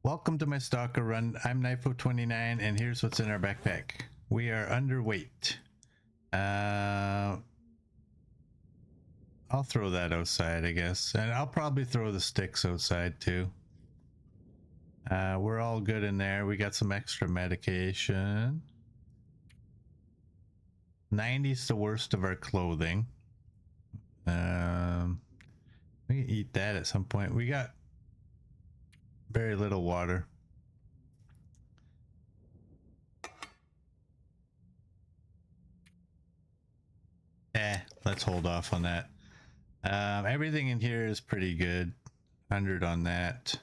Welcome to my Stalker run. I'm E141 and here's what's in our backpack. We are underweight. I'll throw that outside, I guess. And I'll probably throw the sticks outside too. We're all good in there. We got some extra medication. 90's the worst of our clothing. We can eat that at some point. We got very little water. Let's hold off on that. Everything in here is pretty good. 100 on that.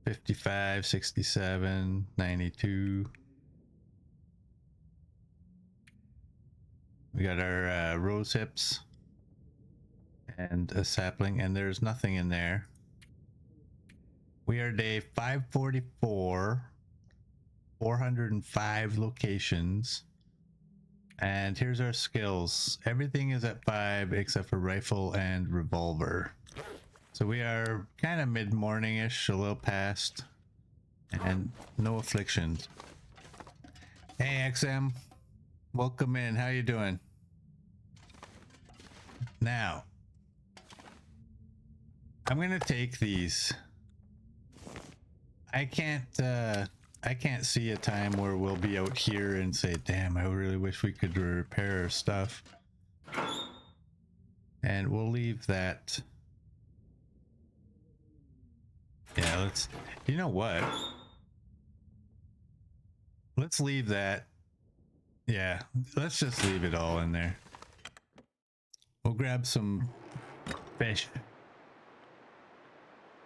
55, 67, 92. We got our rose hips and a sapling, and there's nothing in there. We are day 544, 405 locations, and here's our skills. Everything is at 5 except for rifle and revolver. So we are kind of mid-morning-ish, a little past, and no afflictions. Hey XM, welcome in. How you doing? Now, I'm gonna take these. I can't see a time where we'll be out here and say, damn, I really wish we could repair our stuff. And we'll leave that. Yeah, let's, you know what? Let's leave that. Yeah, let's just leave it all in there. We'll grab some fish.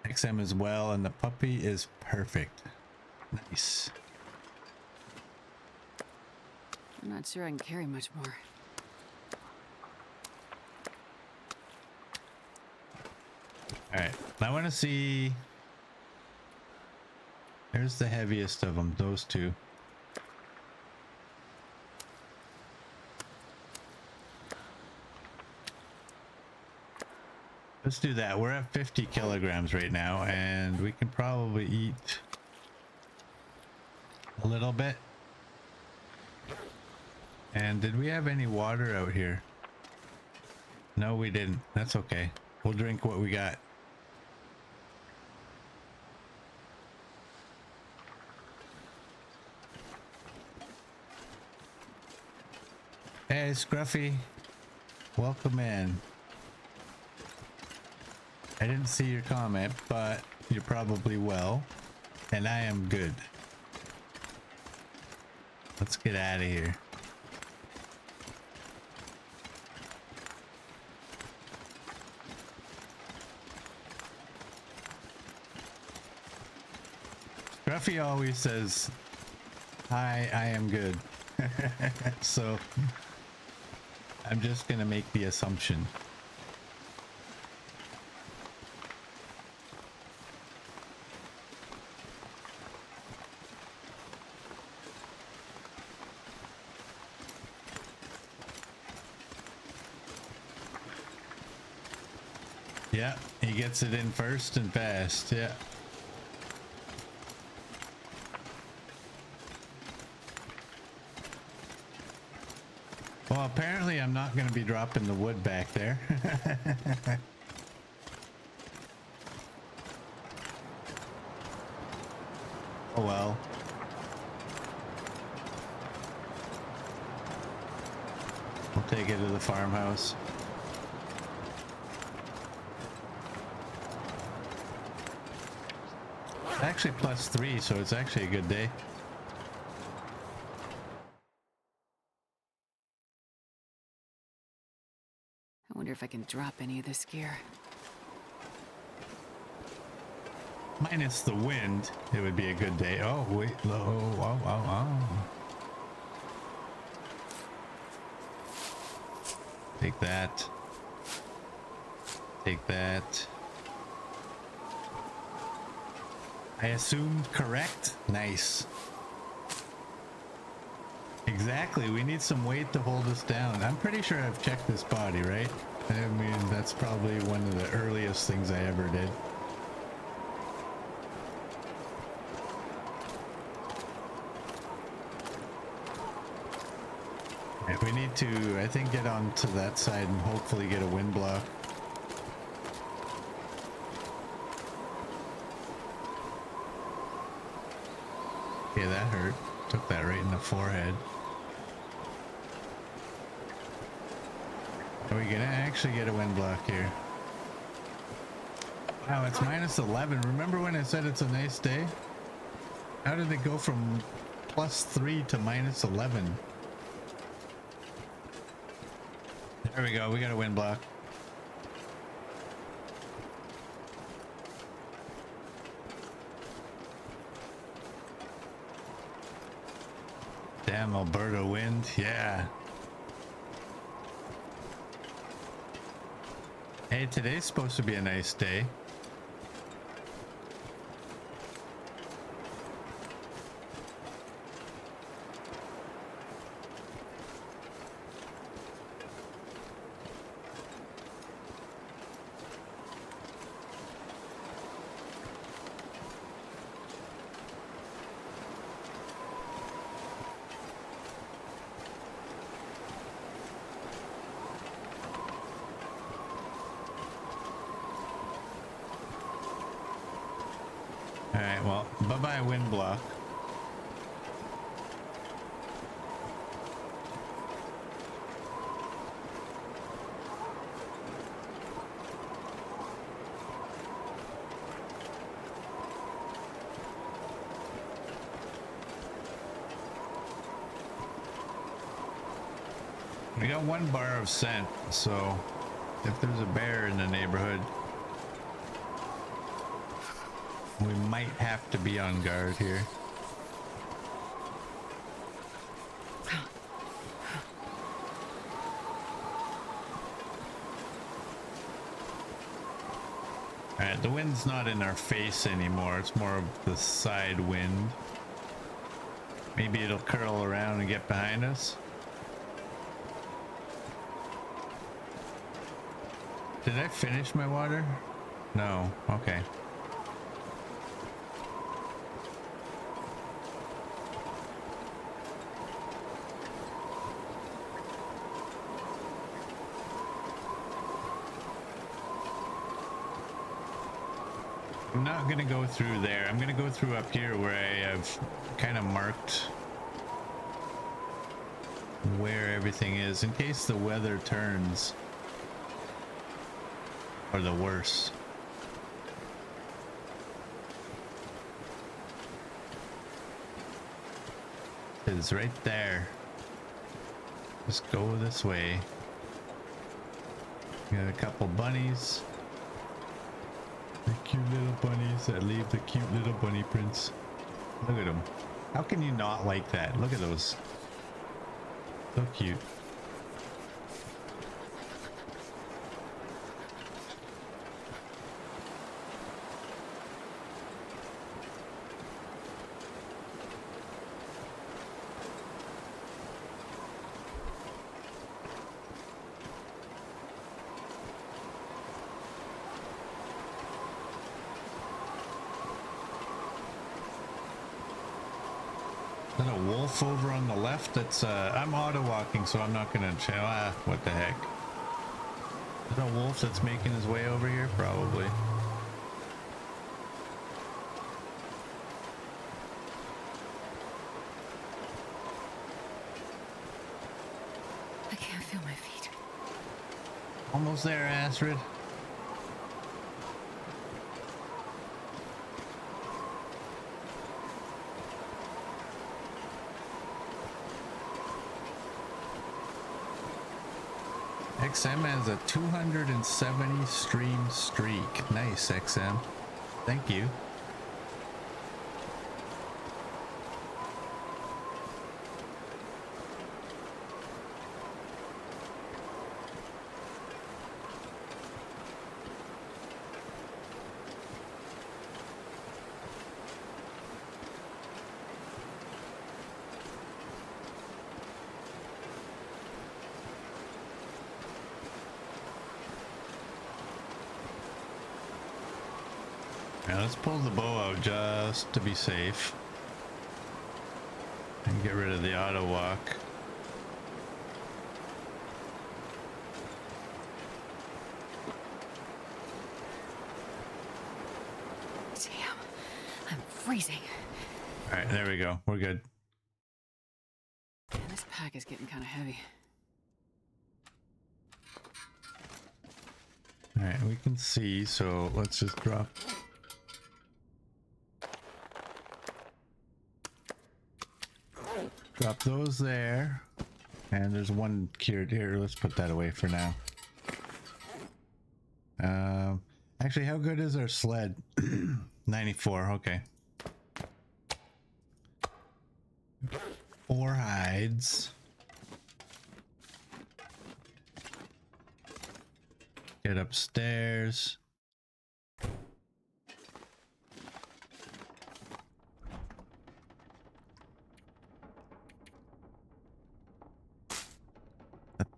XM as well, and the puppy is perfect. Nice. I'm not sure I can carry much more. Alright, I want to see... There's the heaviest of them, those two. Let's do that. We're at 50 kilograms right now, and we can probably eat a little bit. And did we have any water out here? No, we didn't. That's okay. We'll drink what we got. Hey, Scruffy. Welcome in. I didn't see your comment, but you're probably well, and I am good. Let's get out of here. Scruffy always says, hi, I am good. So I'm just gonna make the assumption. Yeah, he gets it in first and fast, yeah. Well, apparently I'm not going to be dropping the wood back there. Oh well. We'll take it to the farmhouse. Actually +3, so it's actually a good day. I wonder if I can drop any of this gear. Minus the wind, it would be a good day. Oh, wait, oh. Take that. Take that. I assumed correct? Nice. Exactly, we need some weight to hold us down. I'm pretty sure I've checked this body, right? I mean, that's probably one of the earliest things I ever did. Right, we need to, I think, get on to that side and hopefully get a wind block. Okay, that hurt. Took that right in the forehead. Are we gonna actually get a wind block here? Wow, it's minus 11. Remember when I said it's a nice day? How did it go from +3 to minus 11? There we go. We got a wind block. Damn, Alberta wind. Yeah. Hey, today's supposed to be a nice day. Alright, well, bye-bye wind block. We got 1 bar of scent, so if there's a bear in the neighborhood, we might have to be on guard here. Alright, the wind's not in our face anymore. It's more of the side wind. Maybe it'll curl around and get behind us. Did I finish my water? No. Okay. I'm not gonna go through there. I'm gonna go through up here where I have kind of marked where everything is in case the weather turns or the worse. It's right there. Just go this way. Got a couple bunnies. The cute little bunnies that leave the cute little bunny prints. Look at them. How can you not like that? Look at those. So cute. Is that a wolf over on the left? That's I'm auto walking, so I'm not gonna what the heck? Is that a wolf that's making his way over here? Probably. I can't feel my feet. Almost there, Astrid. XM has a 270 stream streak. Nice, XM. Thank you. Now let's pull the bow out just to be safe and get rid of the auto walk. freezing. All right, there we go. We're good. Man, this pack is getting kind of heavy. All right, we can see, so let's just drop. Drop those there. And there's one cured here. Let's put that away for now. Actually, how good is our sled? 94, okay. 4 hides. Get upstairs.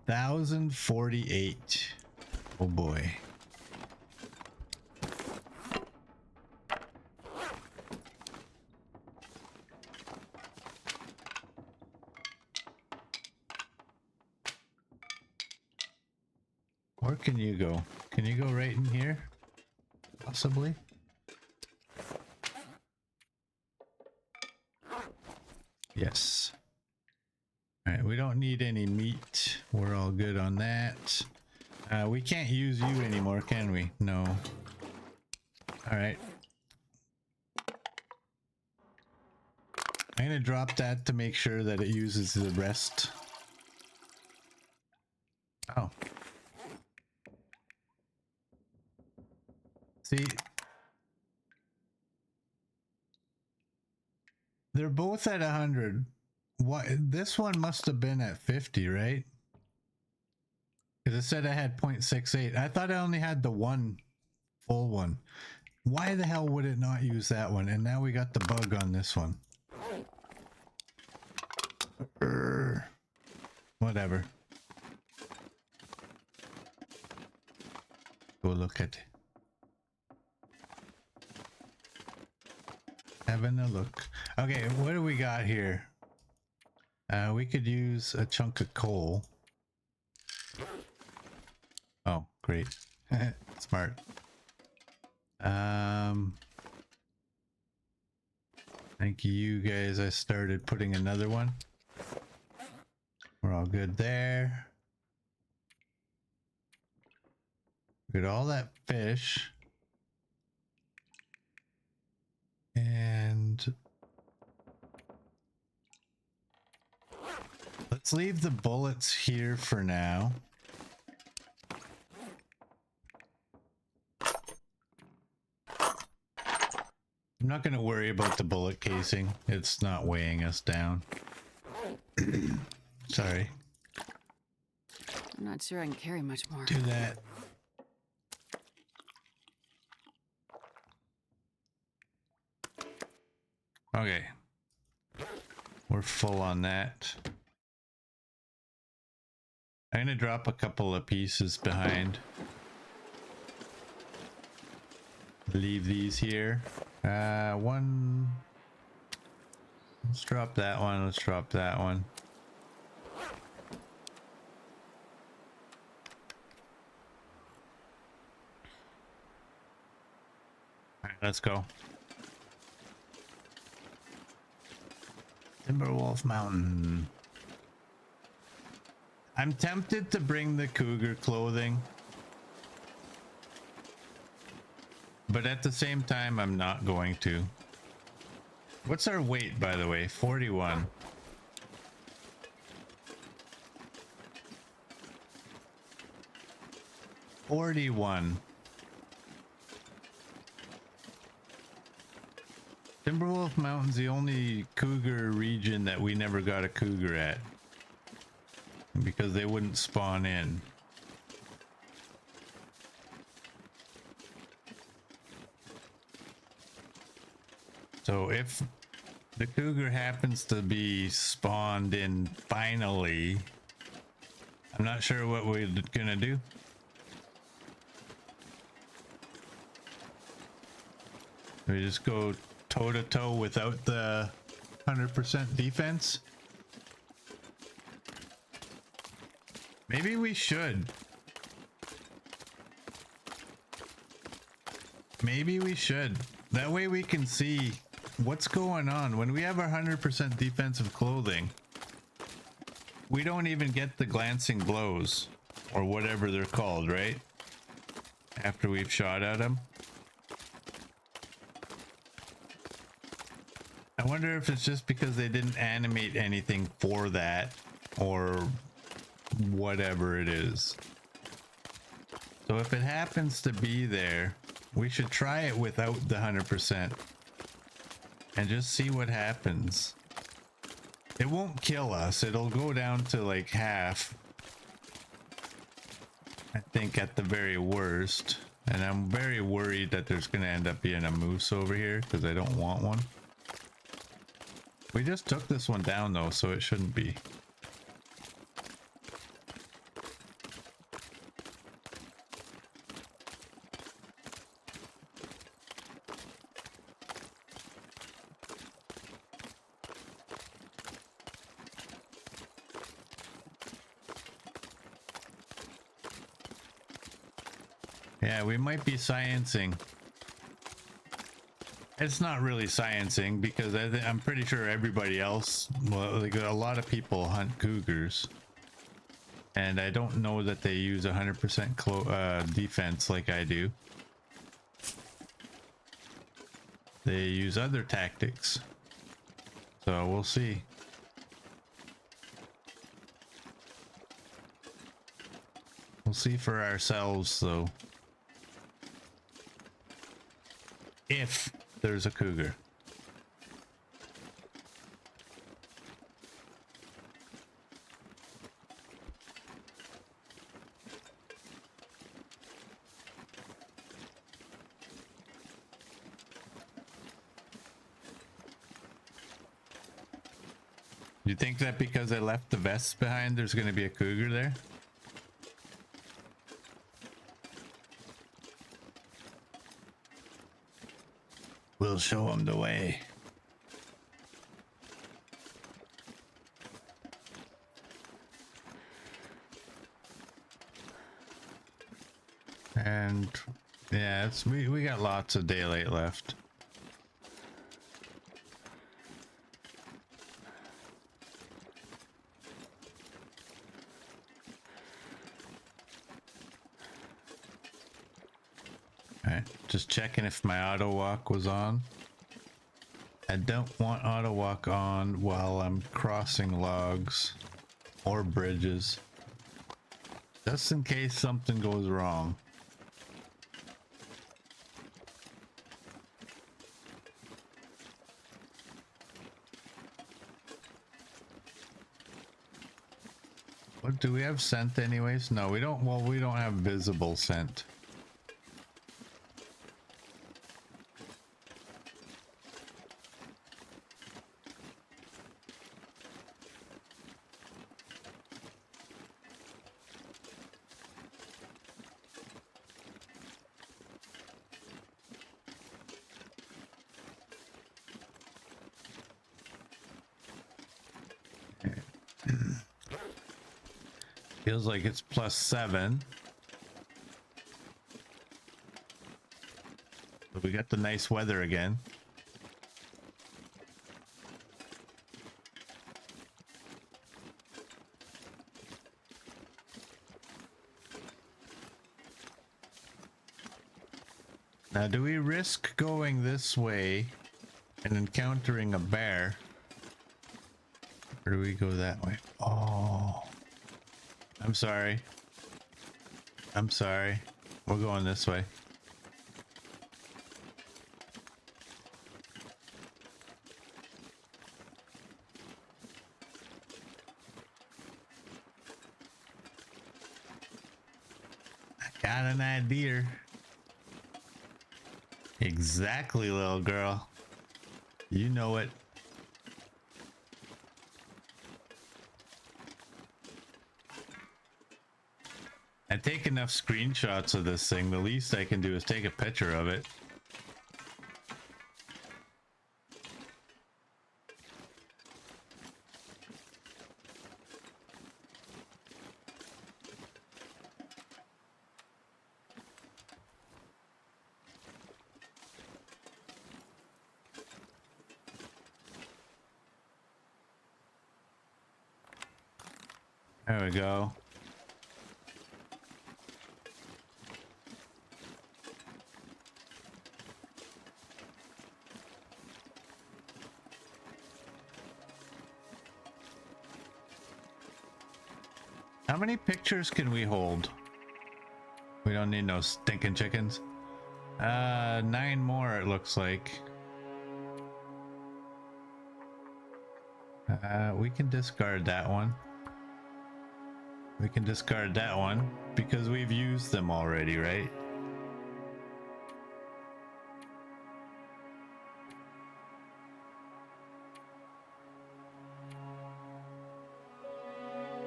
$1,048. Oh boy. Where can you go? Can you go right in here? Possibly? Yes. All right, we don't need any meat. We're all good on that. We can't use you anymore, can we? No. All right. I'm gonna drop that to make sure that it uses the rest. Oh. See? They're both at 100. What? This one must have been at 50, right? Because it said I had 0.68. I thought I only had the one full one. Why the hell would it not use that one? And now we got the bug on this one. Whatever. Go look at it. Having a look. Okay, what do we got here? We could use a chunk of coal. Oh, great. Smart. Thank you guys. I started putting another one. We're all good there. Get all that fish. And let's leave the bullets here for now. I'm not going to worry about the bullet casing. It's not weighing us down. Sorry. I'm not sure I can carry much more. Do that. Okay. We're full on that. I'm going to drop a couple of pieces behind. Leave these here. One. Let's drop that one. Let's drop that one. All right, let's go. Timberwolf Mountain. I'm tempted to bring the cougar clothing, but at the same time, I'm not going to. What's our weight, by the way? 41. Timberwolf Mountain's the only cougar region that we never got a cougar at. Because they wouldn't spawn in. So if the cougar happens to be spawned in finally, I'm not sure what we're gonna do. We just go toe to toe without the 100% defense. Maybe we should. Maybe we should. That way we can see What's going on? When we have our 100% defensive clothing, we don't even get the glancing blows, or whatever they're called, right? After we've shot at them. I wonder if it's just because they didn't animate anything for that, or whatever it is. So if it happens to be there, we should try it without the 100% and just see what happens. It won't kill us. It'll go down to like half, I think, at the very worst. And I'm very worried that there's going to end up being a moose over here because I don't want one. We just took this one down though, so it shouldn't be. Yeah, we might be sciencing. It's not really sciencing because I'm pretty sure everybody else, well, like a lot of people hunt cougars. And I don't know that they use 100% defense like I do. They use other tactics. So we'll see. We'll see for ourselves though. If there's a cougar. You think that because I left the vests behind, there's going to be a cougar there? We'll show them the way. And yeah, we got lots of daylight left. Alright, just checking if my auto walk was on. I don't want auto walk on while I'm crossing logs or bridges. Just in case something goes wrong. What do we have scent anyways? No, we don't. Well, we don't have visible scent. Feels like it's +7. But we got the nice weather again. Now, do we risk going this way and encountering a bear? Or do we go that way? Oh. I'm sorry. I'm sorry. We're going this way. I got an idea. Exactly, little girl. You know it. I take enough screenshots of this thing. The least I can do is take a picture of it. There we go. How many pictures can we hold? We don't need no stinking chickens. 9 more it looks like. We can discard that one. We can discard that one because we've used them already, right?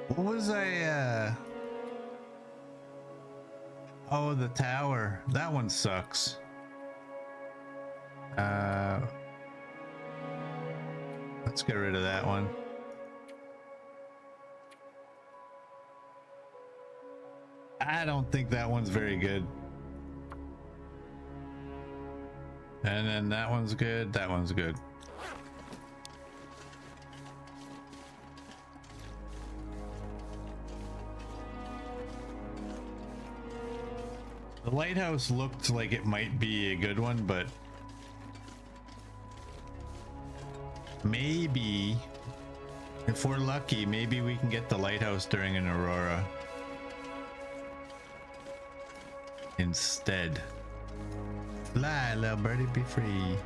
What was oh, the tower. That one sucks. Let's get rid of that one. I don't think that one's very good. And then that one's good. That one's good. The lighthouse looked like it might be a good one, but maybe if we're lucky, maybe we can get the lighthouse during an aurora instead. Fly, little birdie, be free.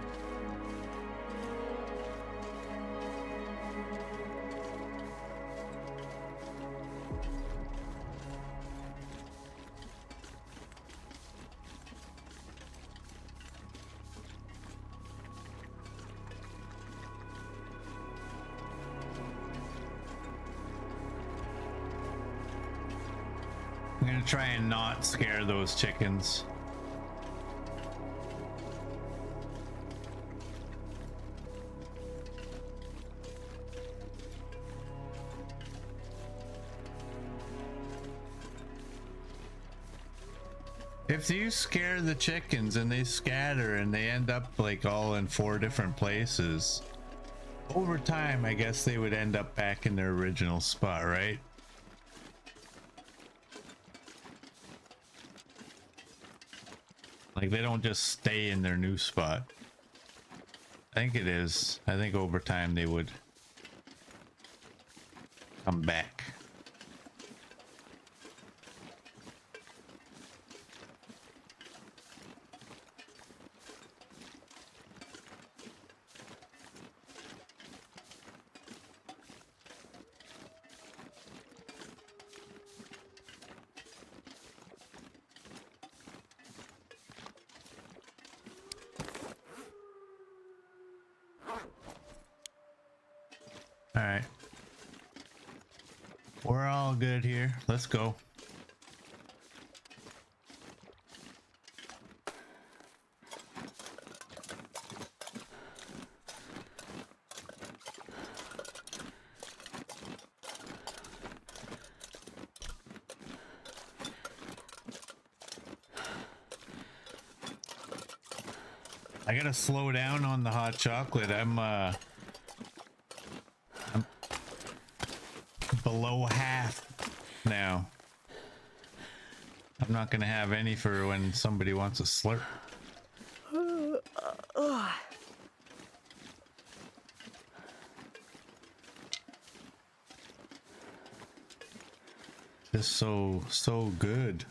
I'm gonna try and not scare those chickens. If you scare the chickens and they scatter and they end up like all in 4 different places, over time I guess they would end up back in their original spot, right? Like they don't just stay in their new spot. I think it is. I think over time they would come back. All right. We're all good here. Let's go. I gotta slow down on the hot chocolate. I'm below half now. I'm not gonna have any for when somebody wants a slurp. Just so good.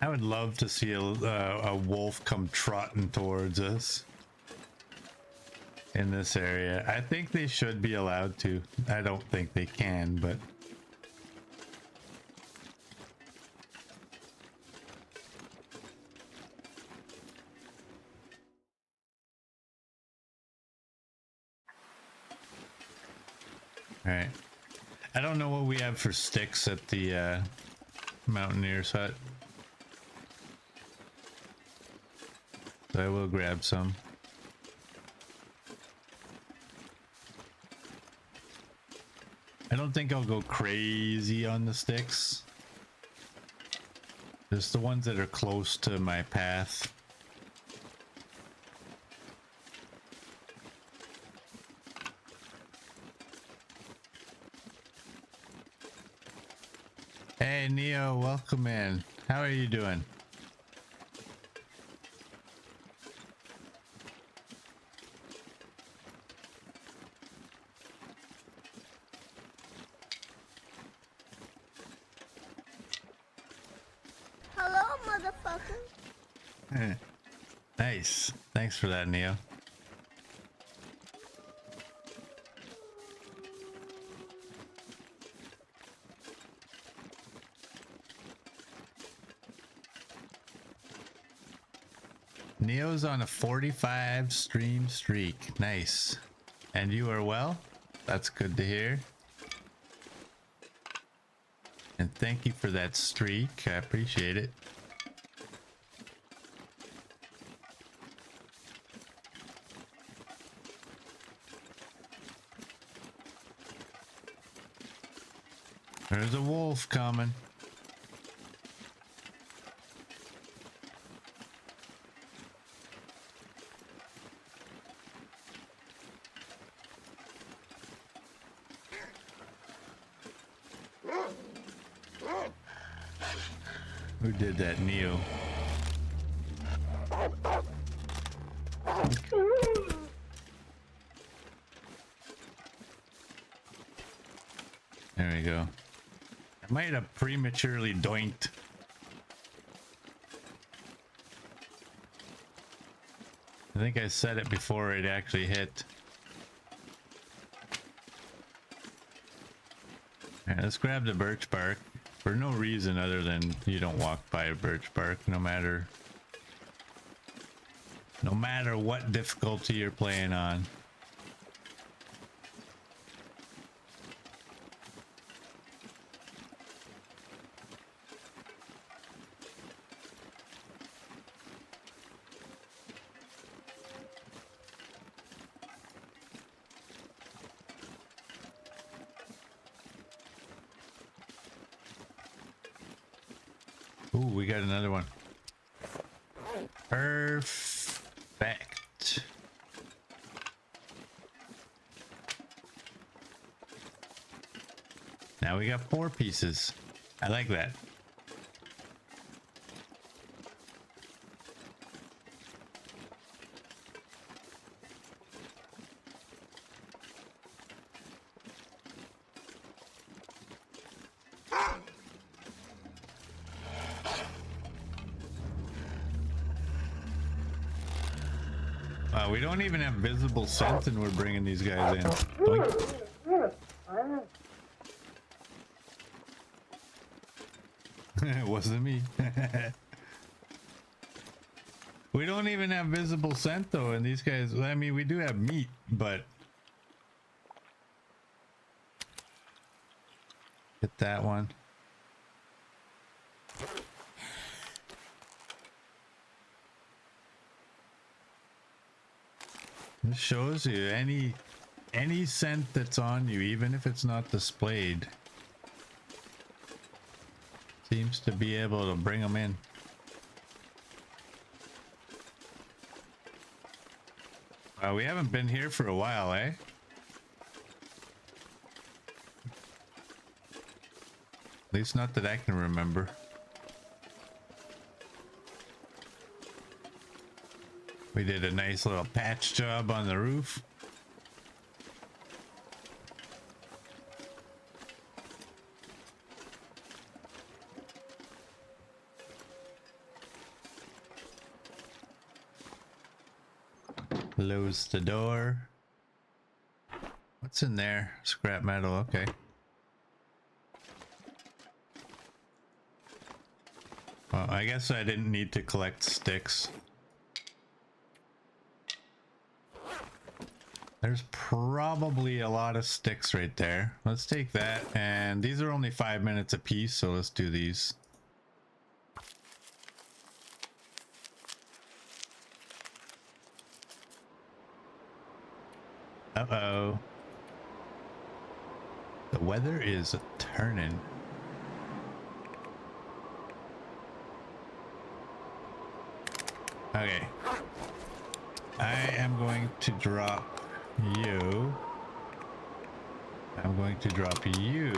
I would love to see a wolf come trotting towards us in this area. I think they should be allowed to. I don't think they can, but all right. I don't know what we have for sticks at the Mountaineer's hut. So I will grab some. I don't think I'll go crazy on the sticks. Just the ones that are close to my path. Hey Neo, welcome in. How are you doing? Hello, motherfucker. Nice. Thanks for that, Neo. Neo's on a 45 stream streak. Nice. And you are well? That's good to hear. And thank you for that streak. I appreciate it. There's a wolf coming. Who did that, Neo? There we go. I might have prematurely doinked. I think I said it before it actually hit. Alright, let's grab the birch bark. For no reason other than you don't walk by a birch bark no matter what difficulty you're playing on. Ooh, we got another one. Perfect. Now we got 4 pieces. I like that. We don't even have visible scent and we're bringing these guys in. Doink. It wasn't me. We don't even have visible scent though, and these guys, I mean, we do have meat, but get that one. This shows you any scent that's on you, even if it's not displayed, seems to be able to bring them in. We haven't been here for a while, eh? At least not that I can remember. We did a nice little patch job on the roof. Close the door. What's in there? Scrap metal, okay. Well, I guess I didn't need to collect sticks. There's probably a lot of sticks right there. Let's take that. And these are only 5 minutes a piece, so let's do these. Uh-oh. The weather is turning. Okay. I am going to drop you. I'm going to drop you.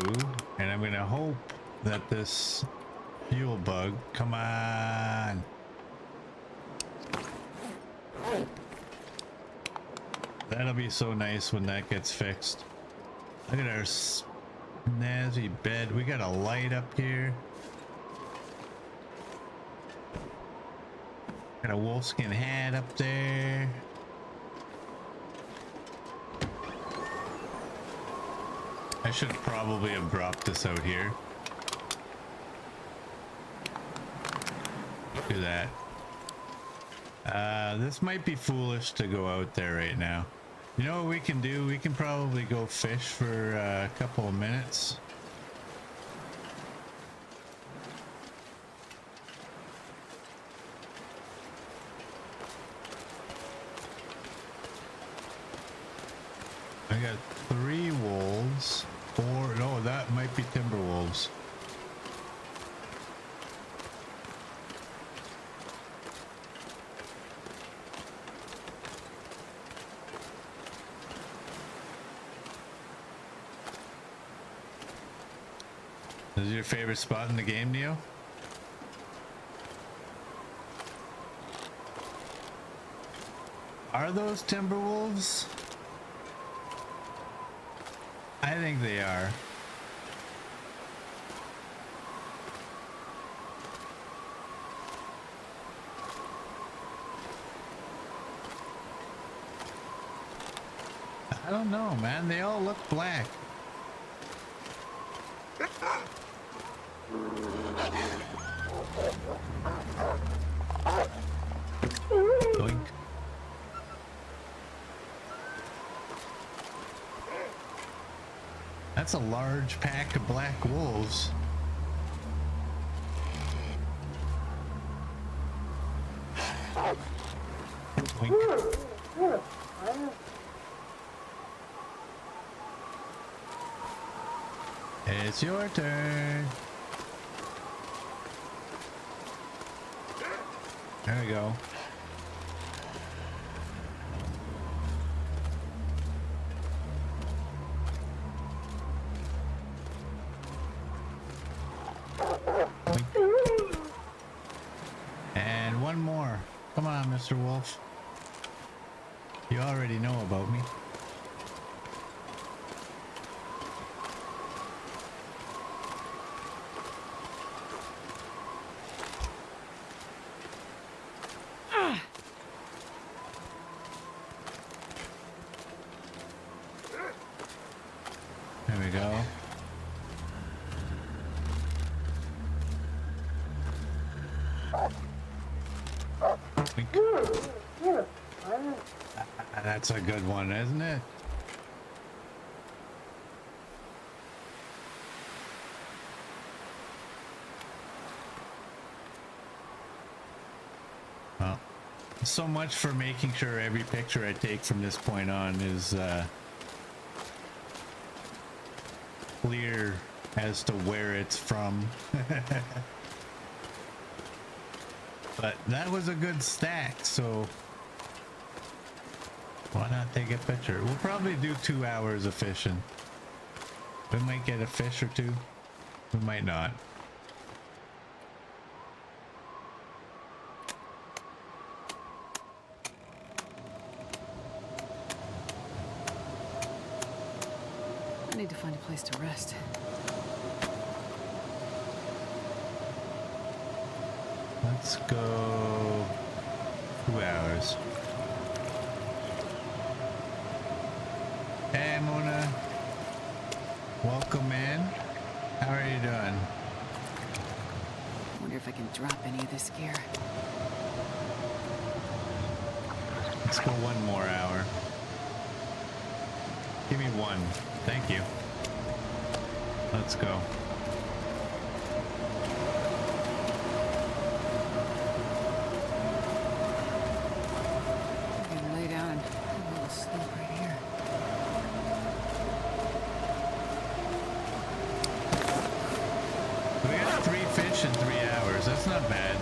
And I'm going to hope that this fuel bug... Come on. That'll be so nice when that gets fixed. Look at our snazzy bed. We got a light up here. Got a wolfskin hat up there. I should probably have dropped this out here. Do that. This might be foolish to go out there right now. You know what we can do? We can probably go fish for a couple of minutes. I got 3 wolves, 4, no, that might be timber wolves. This is your favorite spot in the game, Neo? Are those timber wolves? I think they are. I don't know, man. They all look black. Doink. That's a large pack of black wolves. Doink. It's your turn. There we go. And one more. Come on, Mr. Wolf. You already know about me. There we go. That's a good one, isn't it? Well, so much for making sure every picture I take from this point on is clear as to where it's from. But that was a good stack, so why not take a picture? We'll probably do 2 hours of fishing. We might get a fish or two. We might not. I need to find a place to rest. Let's go 2 hours. Hey, Mona. Welcome in. How are you doing? I wonder if I can drop any of this gear. Let's go 1 more hour. Give me one. Thank you. Let's go. I can lay down and have a little sleep right here. We got 3 fish in 3 hours. That's not bad.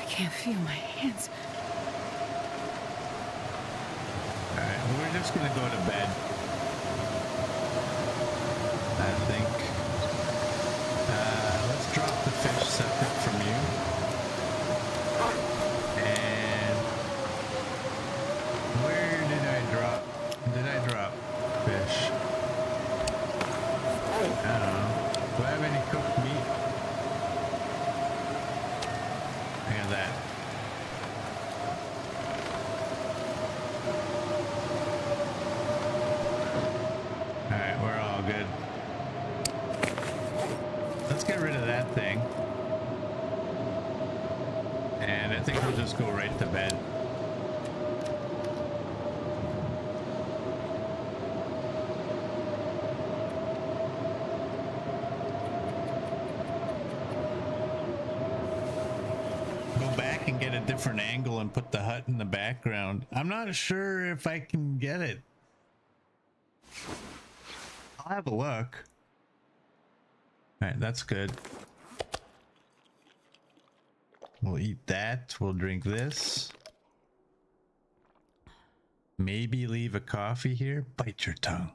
I can't feel my hands. All right, well, we're just gonna go to bed. I think. Let's drop the fish separate from you. And where did I drop? Did I drop fish? I don't know. Do I have any cooked meat? I got that. Alright, we're all good. Let's get rid of that thing. And I think we'll just go right to bed. Go back and get a different angle and put the hut in the background. I'm not sure if I can get it. I'll have a look. All right, that's good. We'll eat that. We'll drink this. Maybe leave a coffee here. Bite your tongue.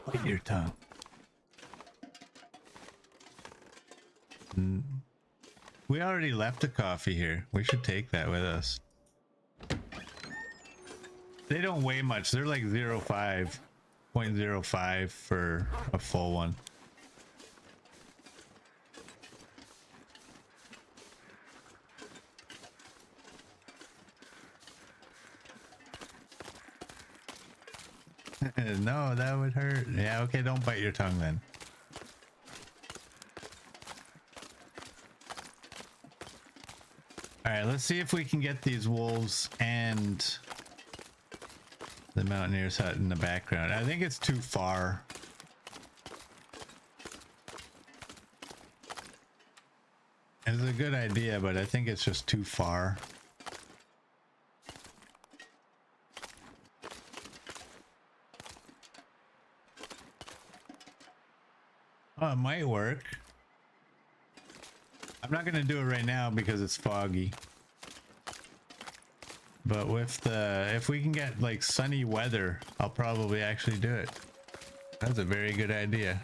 Bite your tongue. We already left a coffee here. We should take that with us. They don't weigh much. They're like 0.05 for a full one. No, that would hurt. Yeah, okay, don't bite your tongue then. All right, let's see if we can get these wolves and the mountaineer's hut in the background. I think it's too far. It's a good idea, but I think it's just too far. Oh, it might work. I'm not gonna do it right now because it's foggy. But with if we can get like sunny weather, I'll probably actually do it. That's a very good idea.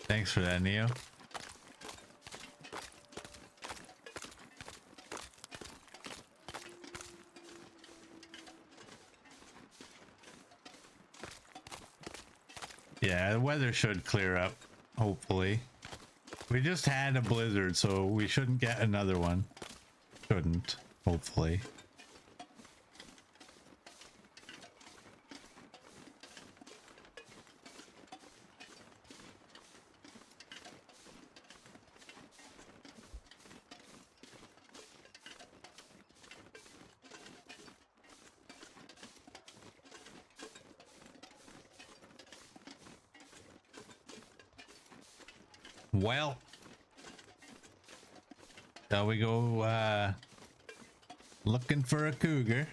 Thanks for that, Neo. Yeah, the weather should clear up, hopefully. We just had a blizzard, so we shouldn't get another one. Shouldn't, hopefully. Well, shall we go looking for a cougar?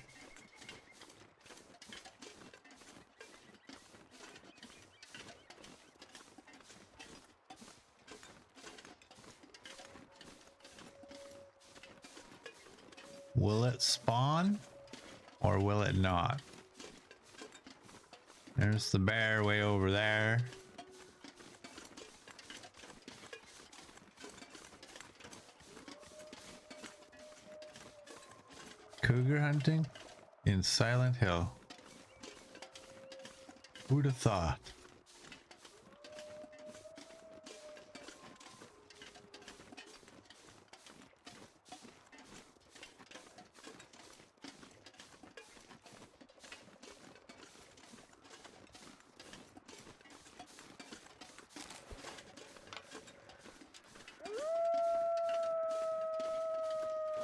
Will it spawn or will it not? There's the bear way over there. Cougar hunting? in Silent Hill. Who'd have thought?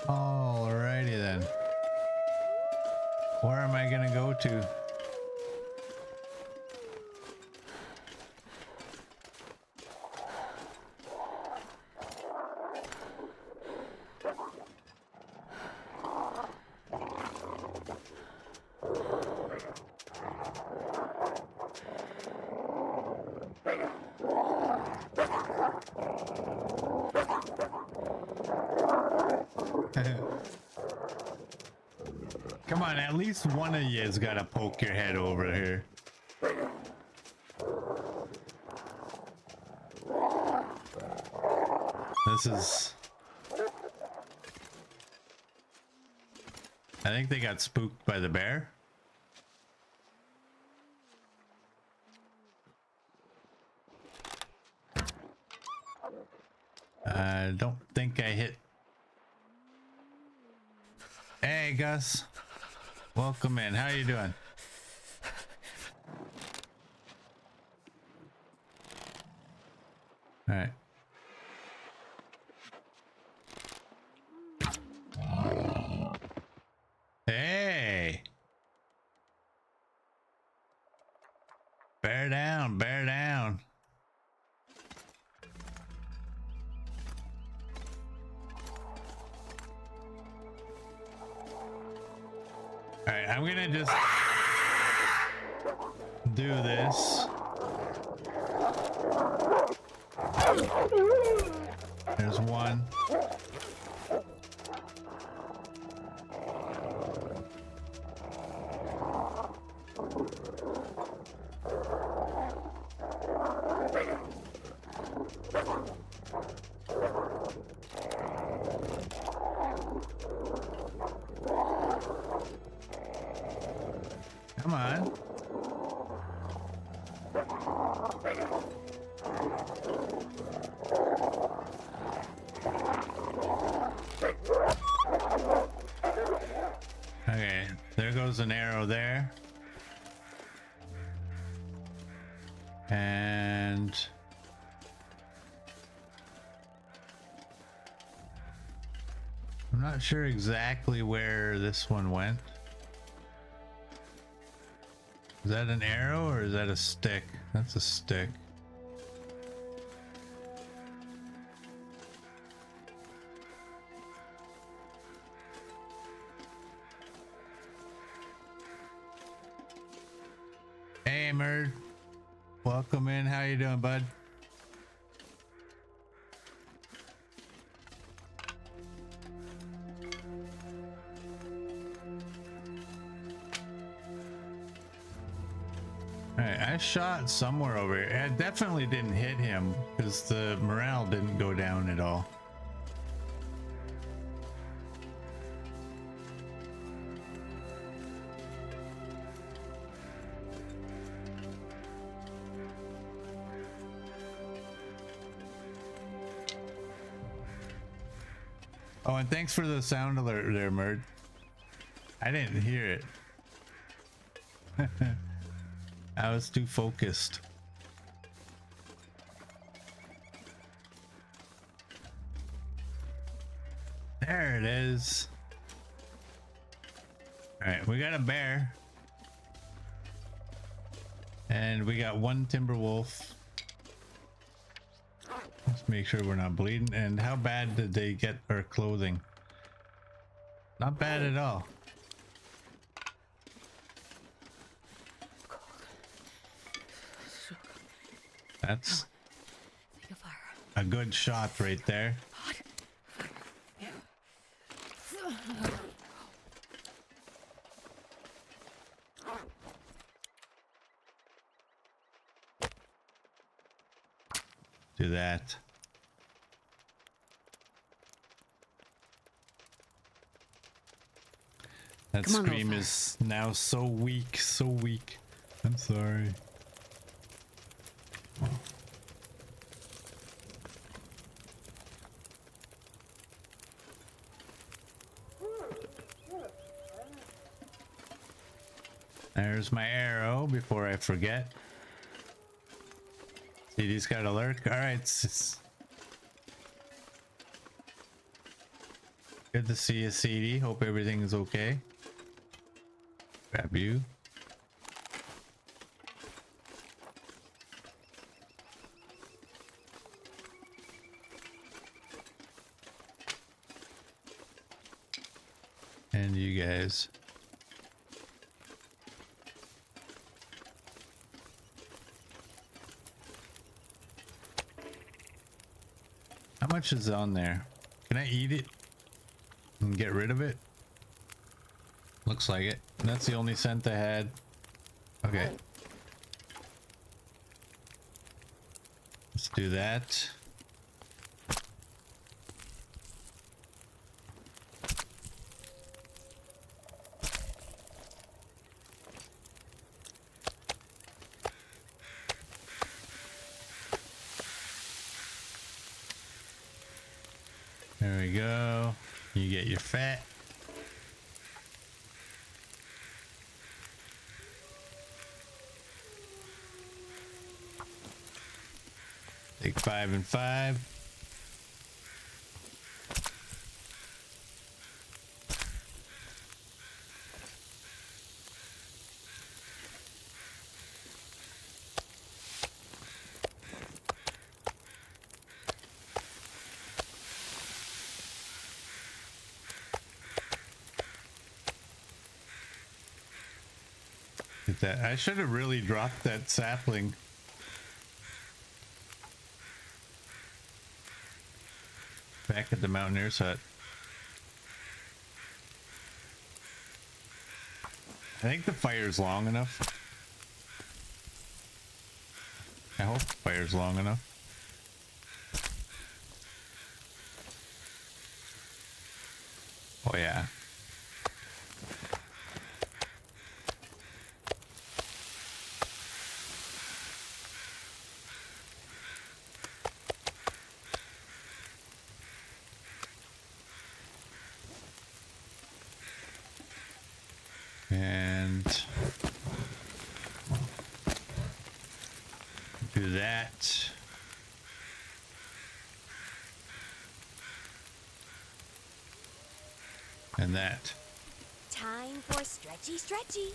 Alrighty then. Where am I gonna go to? Come on, at least one of you's gotta poke your head over here. This is... I think they got spooked by the bear. I don't think I hit... Hey, Gus. Welcome in. How you doing? All right. Hey. Bear down, bear down. All right, I'm gonna just do this. There's one. Come on. Okay, there goes an arrow there. And I'm not sure exactly where this one went. Is that an arrow or is that a stick? That's a stick. Hey, Merd. Welcome in. How you doing, bud? Alright, I shot somewhere over here. I definitely didn't hit him because the morale didn't go down at all. Oh, and thanks for the sound alert there, Merd. I didn't hear it. I was too focused. There it is. All right, we got a bear. And we got one timber wolf. Let's make sure we're not bleeding. And how bad did they get our clothing? Not bad at all. That's a good shot right there. Do that. That Come on, little scream fella. is now so weak, so weak. I'm sorry. There's my arrow before I forget. CD's got a lurk. All right. Good to see you, CD. Hope everything is okay. Grab you. And you guys. How much is on there? Can I eat it and get rid of it? Looks like it. That's the only scent I had. Okay. Let's do that. There we go. You get your fat. Take 5 and 5. Get that. I should have really dropped that sapling. Back at the Mountaineer's hut. I think the fire's long enough. I hope the fire's long enough. Oh yeah. And do that. And that. Time for stretchy, stretchy.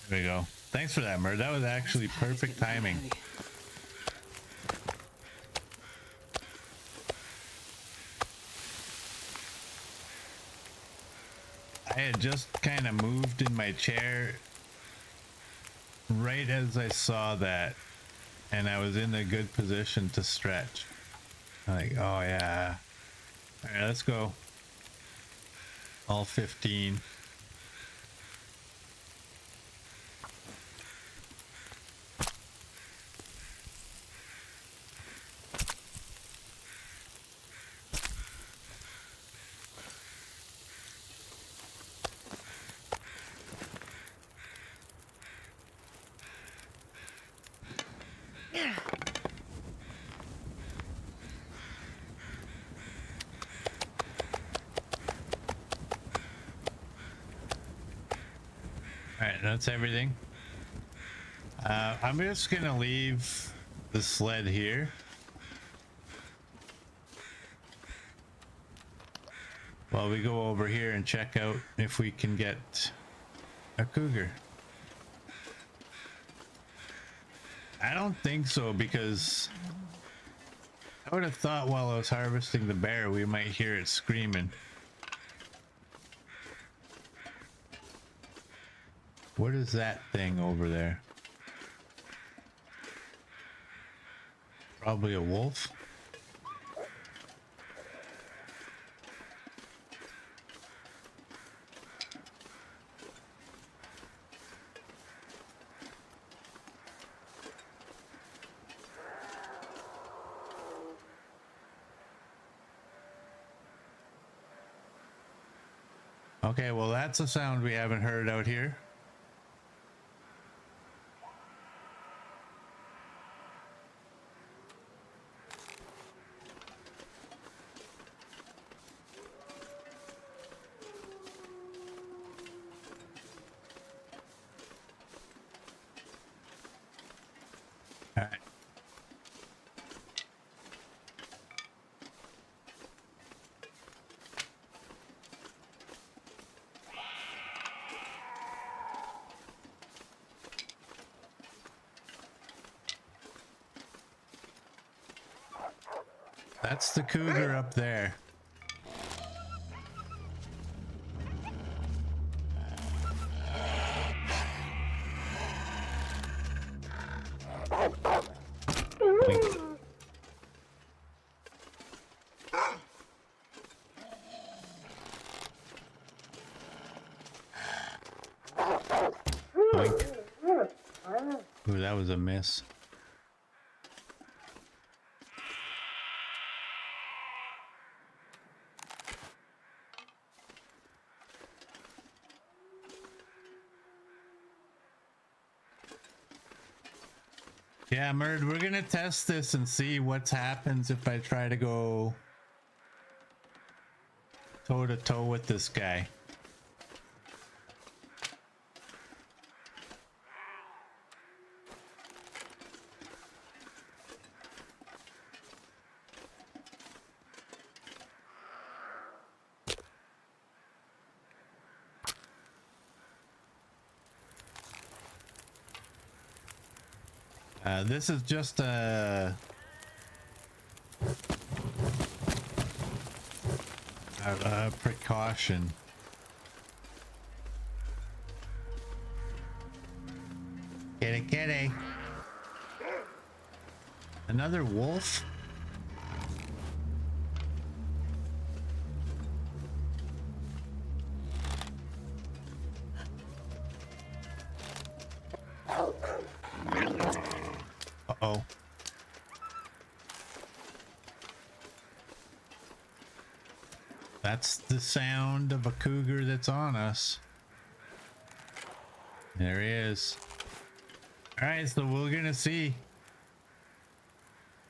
There we go. Thanks for that, Mer. That was actually perfect timing. Heavy. I had just kind of moved in my chair right as I saw that, and I was in a good position to stretch. Like, oh yeah. All right, let's go. All 15. All right, that's everything. I'm just gonna leave the sled here. While we go over here and check out if we can get a cougar. I don't think so, because I would have thought while I was harvesting the bear we might hear it screaming. What is that thing over there? Probably a wolf. Okay, well, that's a sound we haven't heard out here. All right. That's the cougar up there. Boink. Boink. Ooh, that was a miss. Yeah, Murd, we're gonna test this and see what happens if I try to go toe to toe with this guy. This is just a precaution. Kitty, kitty. Another wolf? Uh-oh. That's the sound of a cougar that's on us. There he is. All right, so we're gonna see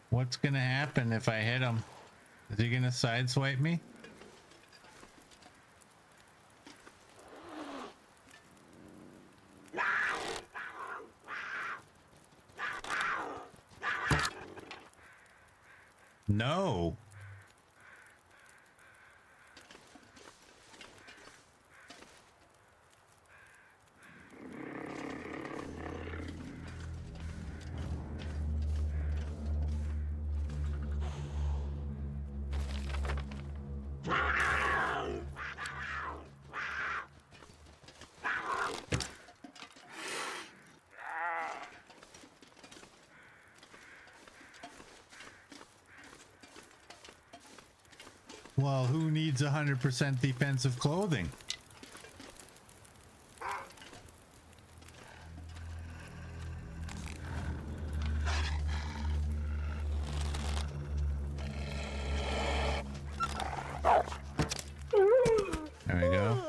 what's gonna happen if I hit him. Is he gonna sideswipe me? No. Well, who needs 100% defensive clothing? There we go.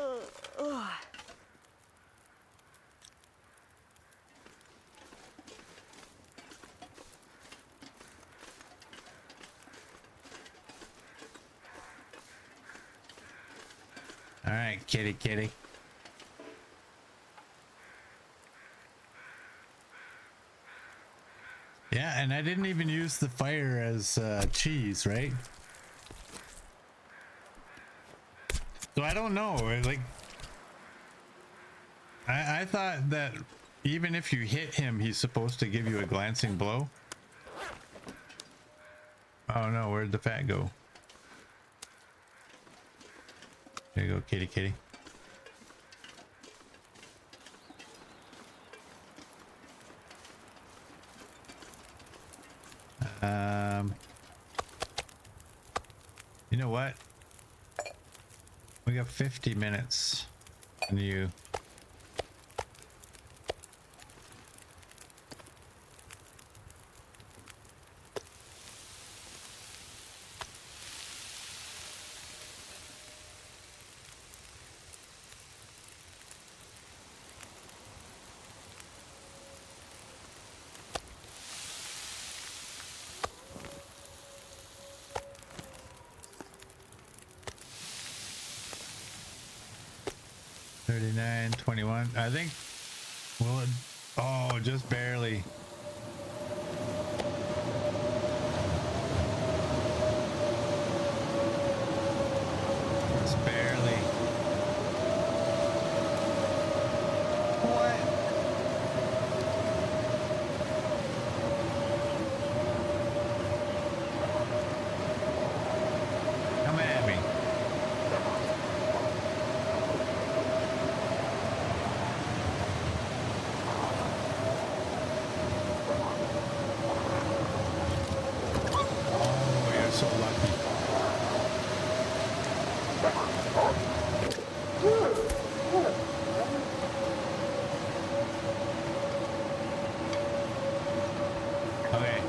All right, kitty, kitty. Yeah, and I didn't even use the fire as cheese, right? So I don't know. Like, I thought that even if you hit him, he's supposed to give you a glancing blow. Oh no, where'd the fat go? There you go, kitty, kitty. You know what? We got 50 minutes. And you. 39, 21. I think, well, oh, just barely. Just barely. What? Come at me. Oh, you're so lucky. Okay.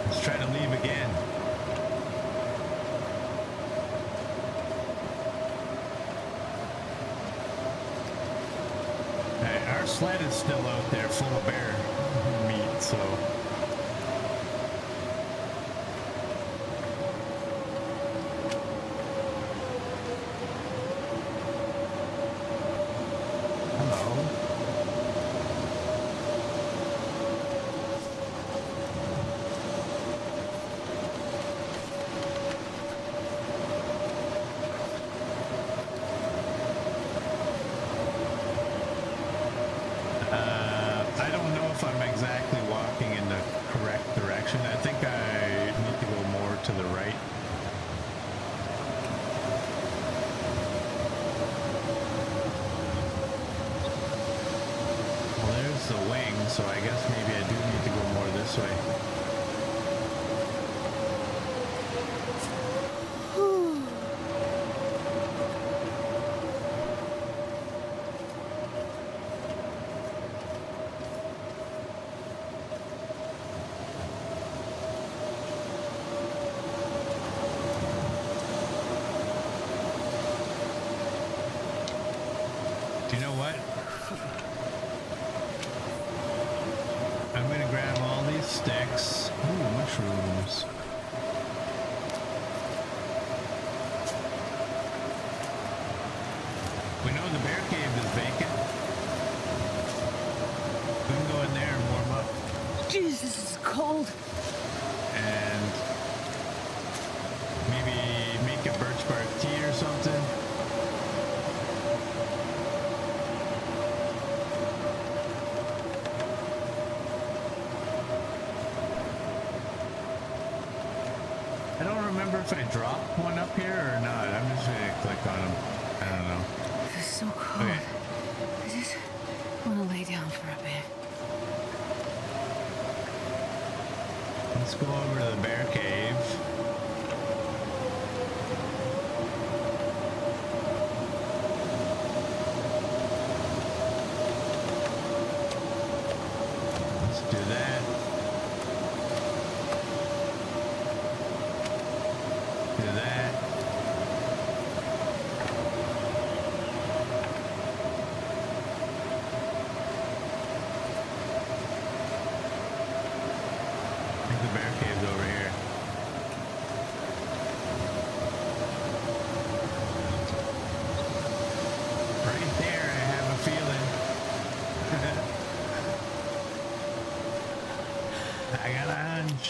Let's try to leave again. Alright, our sled is still out there full of bear meat, so hello. I don't know if I'm exactly walking in the correct direction. I think I need to go more to the right. Well, there's the wing, so I guess maybe I do need to go more this way. Do you know what? I'm gonna grab all these sticks. Ooh, mushrooms. We know the bear cave is vacant. We can go in there and warm up. Jesus, this is cold. And maybe make a birch bark tea or something. I don't remember if I dropped one up here or not. I'm just gonna click on them. I don't know. This is so cold. Okay. I just want to lay down for a bit. Let's go over to the bear cave. Let's do that. Do that. I think the bear cave's over here. Right there, I have a feeling. I got a hunch.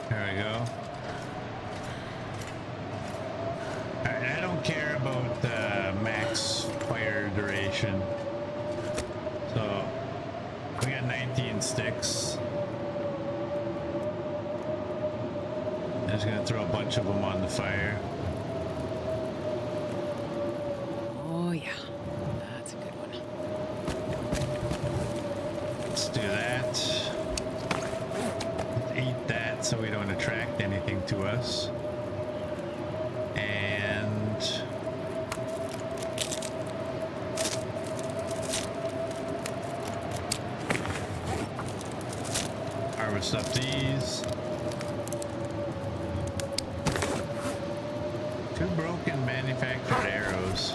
There we go. I don't care about max fire duration. So we got 19 sticks. I'm just gonna throw a bunch of them on the fire. Oh, yeah. That's a good one. Let's do that. Let's eat that so we don't attract anything to us. And harvest up these. Two broken manufactured arrows.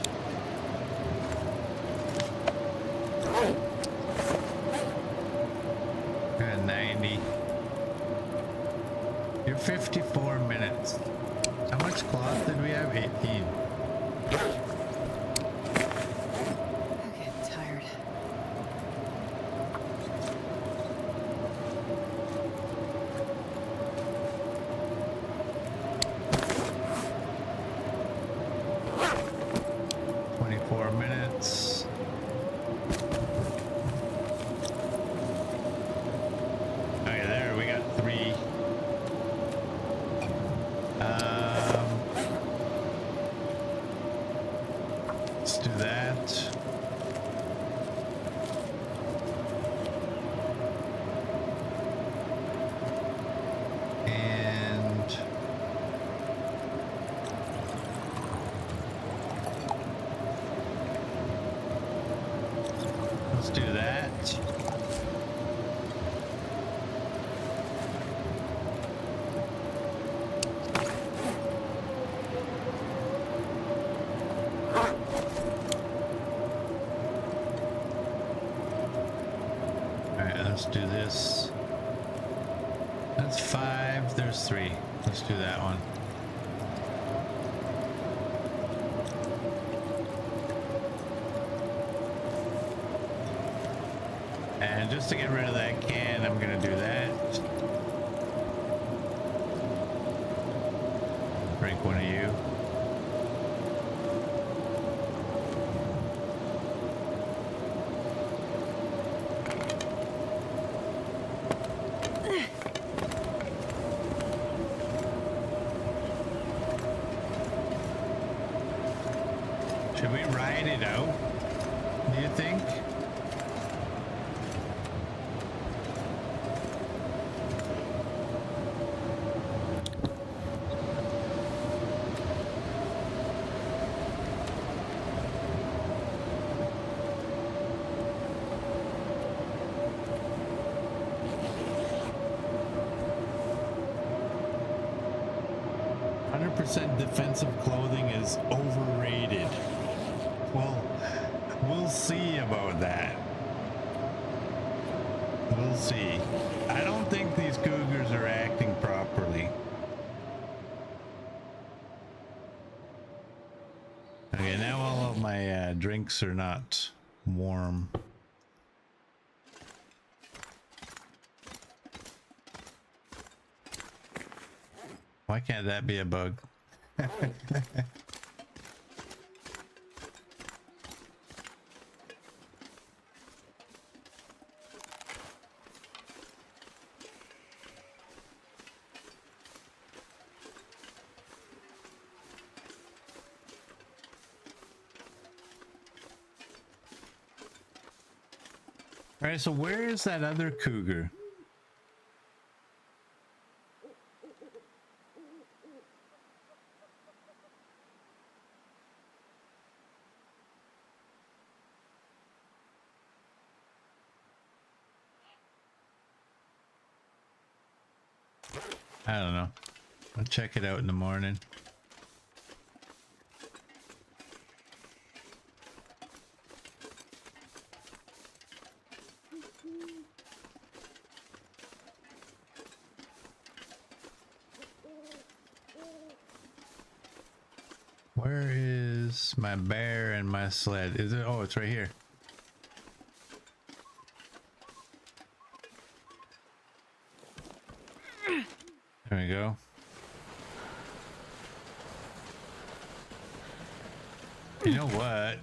90. You're 54 minutes. How much cloth did we have? 18. Okay, I'm tired. Minutes. Okay, there we got 3. Let's do that. And let's do that. All right, let's do this. That's 5. There's 3. Let's do that one. And just to get rid of that can, I'm gonna do that. Break one of you. Should we ride it out, do you think? Defensive clothing is overrated. Well, we'll see about that. We'll see. I don't think these Cougars are acting properly. Okay, now all of my drinks are not warm. Why can't that be a bug? All right, so where is that other cougar? I don't know. I'll check it out in the morning. Where is my bear and my sled? Is it? Oh, it's right here. There we go. You know what?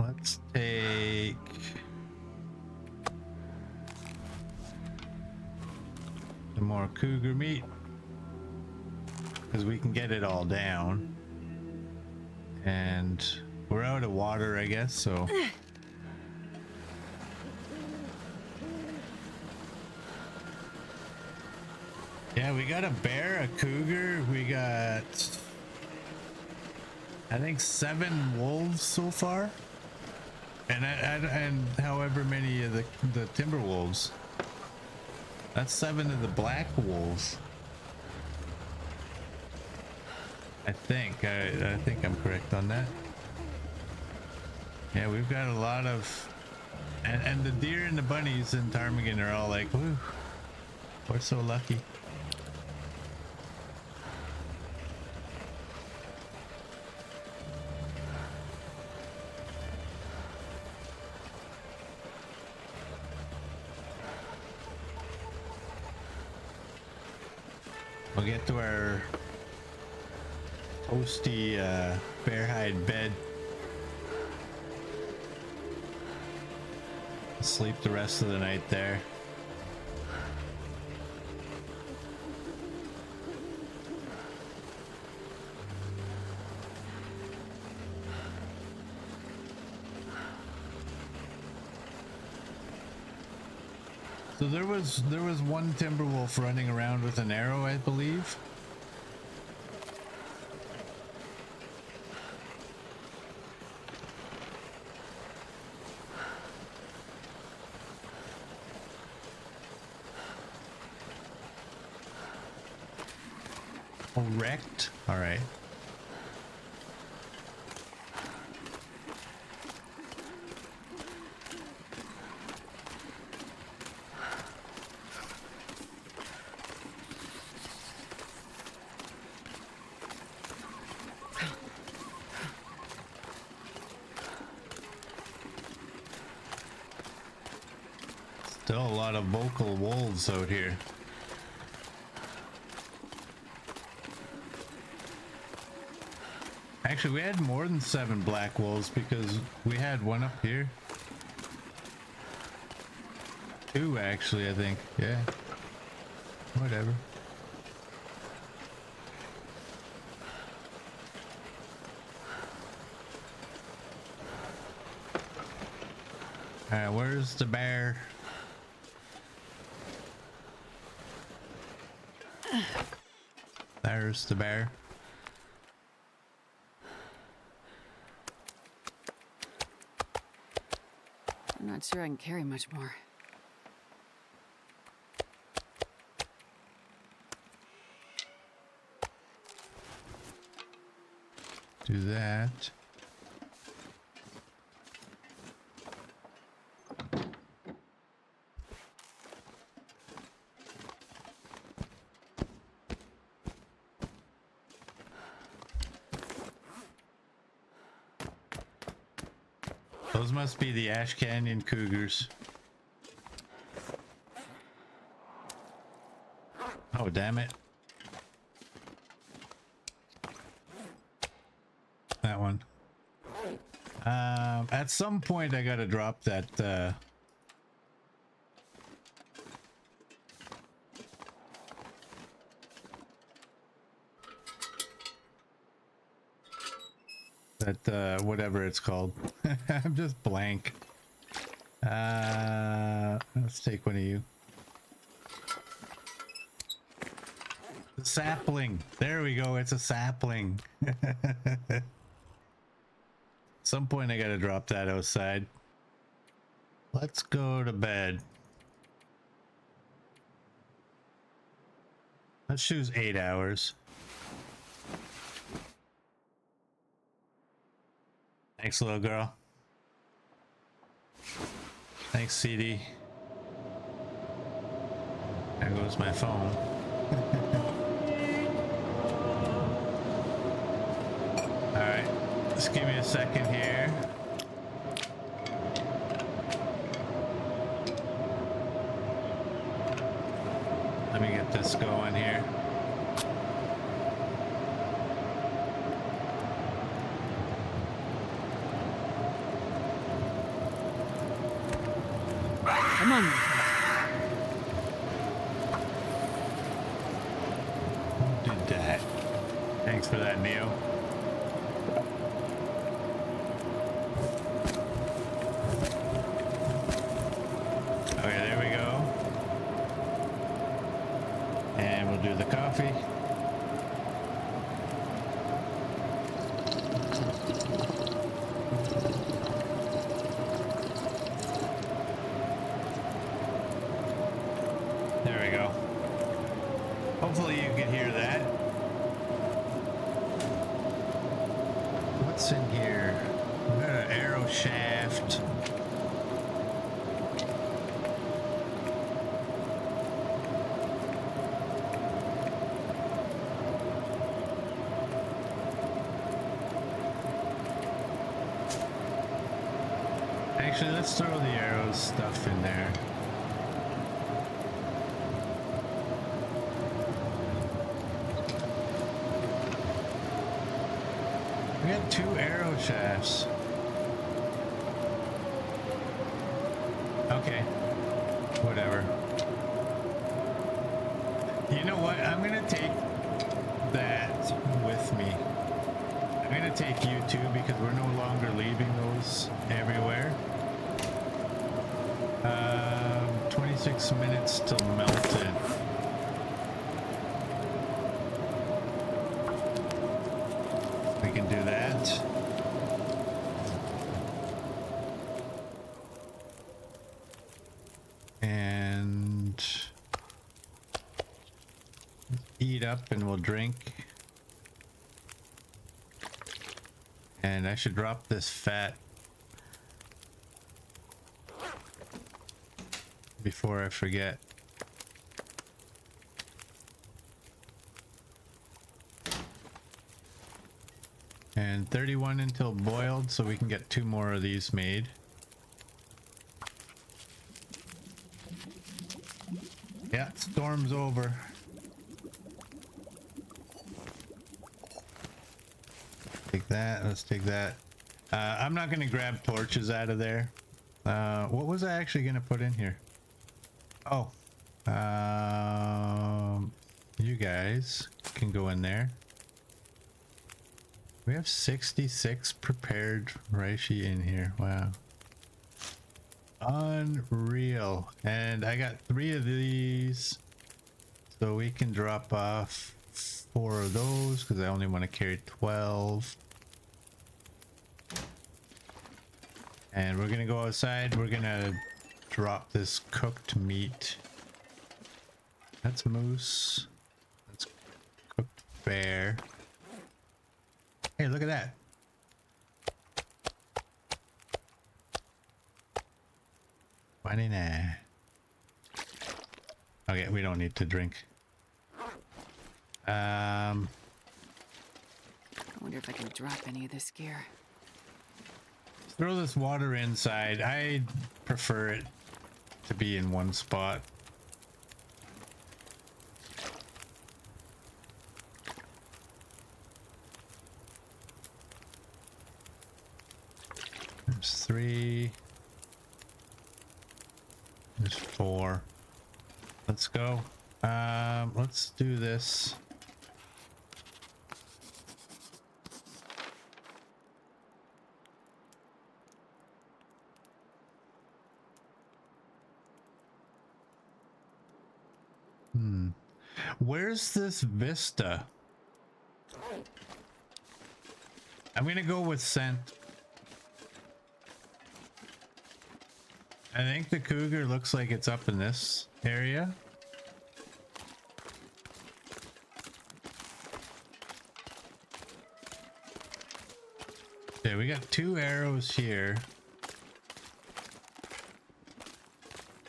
Let's take some more cougar meat, because we can get it all down. And we're out of water, I guess, so yeah, we got a bear, a cougar, we got I think 7 wolves so far, and however many of the timber wolves. That's 7 of the black wolves. I think I'm correct on that. Yeah, we've got a lot of And the deer and the bunnies in Ptarmigan are all like, woo, we're so lucky. We'll get to our toasty bear hide bed. Sleep the rest of the night there. So there was one timber wolf running around with an arrow, I believe. Oh, wrecked? All right. Still a lot of vocal wolves out here. Actually, we had more than 7 black wolves because we had one up here. 2 actually, I think. Yeah. Whatever. Alright, where's the bear? There's the bear. I'm not sure I can carry much more. Do that. Those must be the Ash Canyon Cougars. Oh, damn it. That one. At some point I gotta drop that whatever it's called. I'm just blank. Let's take one of you. The sapling. There we go. It's a sapling. Some point I gotta drop that outside. Let's go to bed. Let's choose 8 hours. Thanks, little girl. Thanks, CD. There goes my phone. Alright, just give me a second here. Let me get this going here. Come on. Who did that? Thanks for that, Neo. Okay, there we go. And we'll do the coffee. There we go. Hopefully you can hear that. What's in here? We got an arrow shaft. Actually, let's throw the arrows stuff in there. We got 2 arrow shafts. Okay. Whatever. You know what? I'm gonna take that with me. I'm gonna take you too because we're no longer leaving those everywhere. 26 minutes till melted. We can do that. And eat up and we'll drink. And I should drop this fat before I forget. And 31 until boiled, so we can get 2 more of these made. Yeah, storm's over. Take that, let's take that. I'm not gonna grab torches out of there. What was I actually gonna put in here? Oh, you guys can go in there. We have 66 prepared reishi in here. Wow. Unreal. And I got 3 of these. So we can drop off 4 of those because I only want to carry 12. And we're going to go outside. We're going to drop this cooked meat. That's moose. That's cooked bear. Hey, look at that. $29. Okay, we don't need to drink. I wonder if I can drop any of this gear. Throw this water inside. I prefer it to be in one spot. There's 3. There's 4. Let's go. Let's do this. Where's this vista? I'm gonna go with scent. I think the cougar looks like it's up in this area. Yeah, we got 2 arrows here.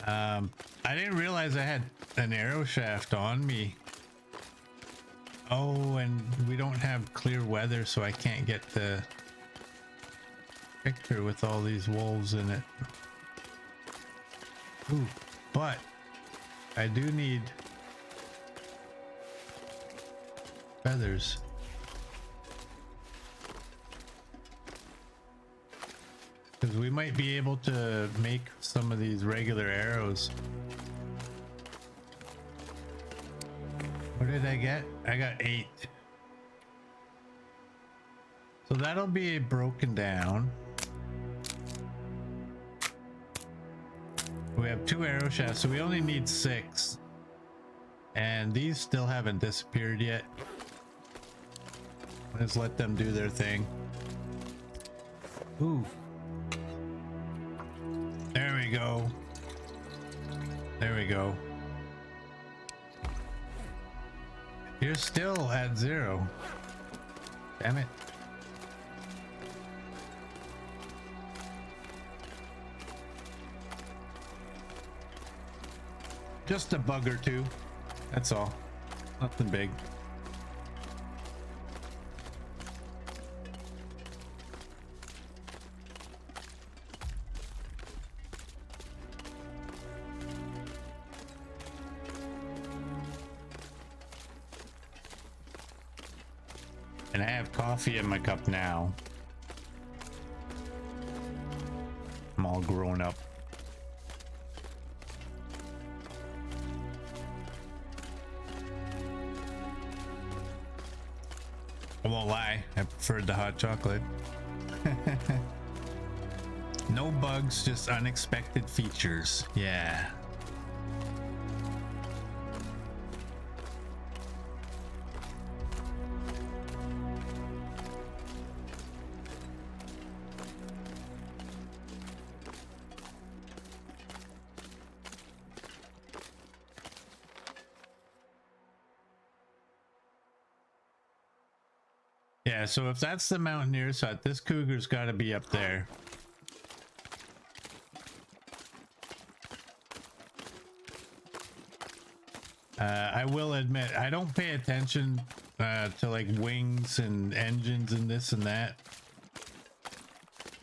I didn't realize I had an arrow shaft on me. Oh, and we don't have clear weather, so I can't get the picture with all these wolves in it. Ooh, but I do need feathers. Because we might be able to make some of these regular arrows. What did I get? I got 8. So that'll be broken down. We have 2 arrow shafts, so we only need 6. And these still haven't disappeared yet. Let's let them do their thing. Ooh. There we go. There we go. You're still at 0. Damn it. Just a bug or 2. That's all. Nothing big. And I have coffee in my cup now. I'm all grown up. I won't lie, I preferred the hot chocolate. No bugs, just unexpected features. Yeah. Yeah, so if that's the Mountaineer's hut, this Cougar's got to be up there. I will admit, I don't pay attention to like wings and engines and this and that.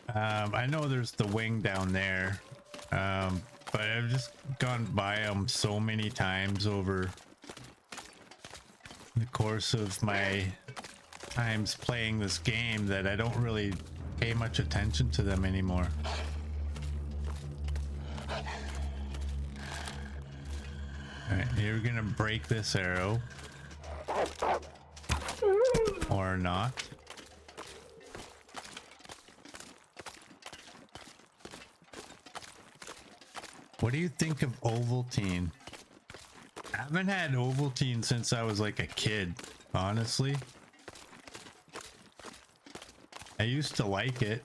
I know there's the wing down there, but I've just gone by them so many times over the course of my times playing this game that I don't really pay much attention to them anymore. Alright, you're gonna break this arrow. Or not. What do you think of Ovaltine? I haven't had Ovaltine since I was like a kid, honestly. I used to like it,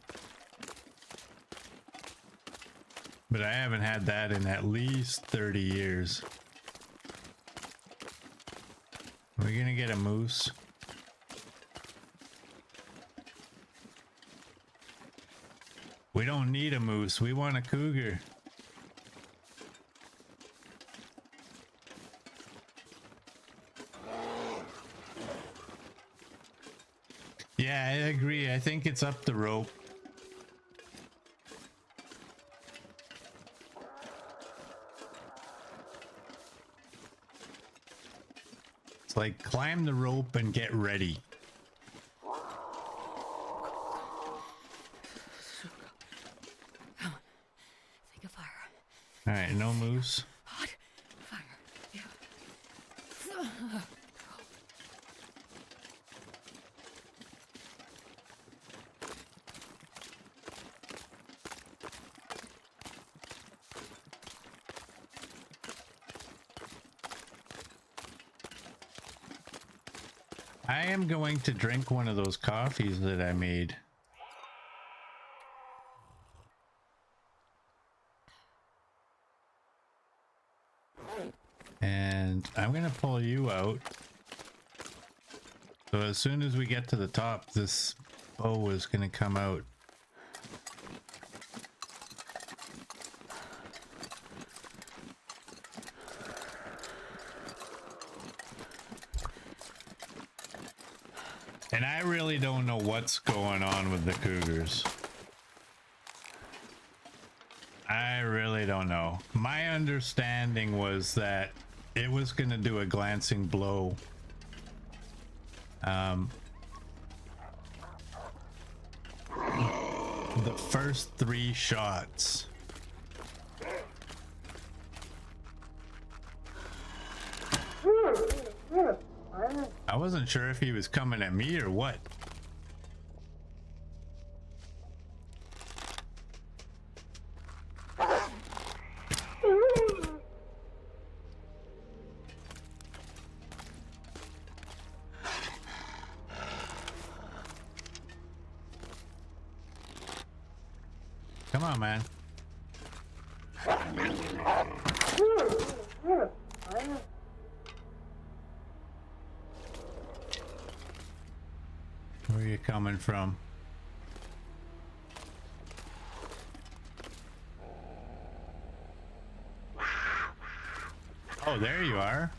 but I haven't had that in at least 30 years. Are we gonna get a moose? We don't need a moose, we want a cougar. Yeah, I agree. I think it's up the rope. It's like climb the rope and get ready. Come on. Think of fire. All right, no moose. Hot fire. Yeah. I am going to drink one of those coffees that I made. And I'm gonna pull you out. So as soon as we get to the top, this bow is gonna come out. And I really don't know what's going on with the Cougars. I really don't know. My understanding was that it was going to do a glancing blow. The first 3 shots. I wasn't sure if he was coming at me or what. Come on, man. Where are you coming from? Oh, there you are.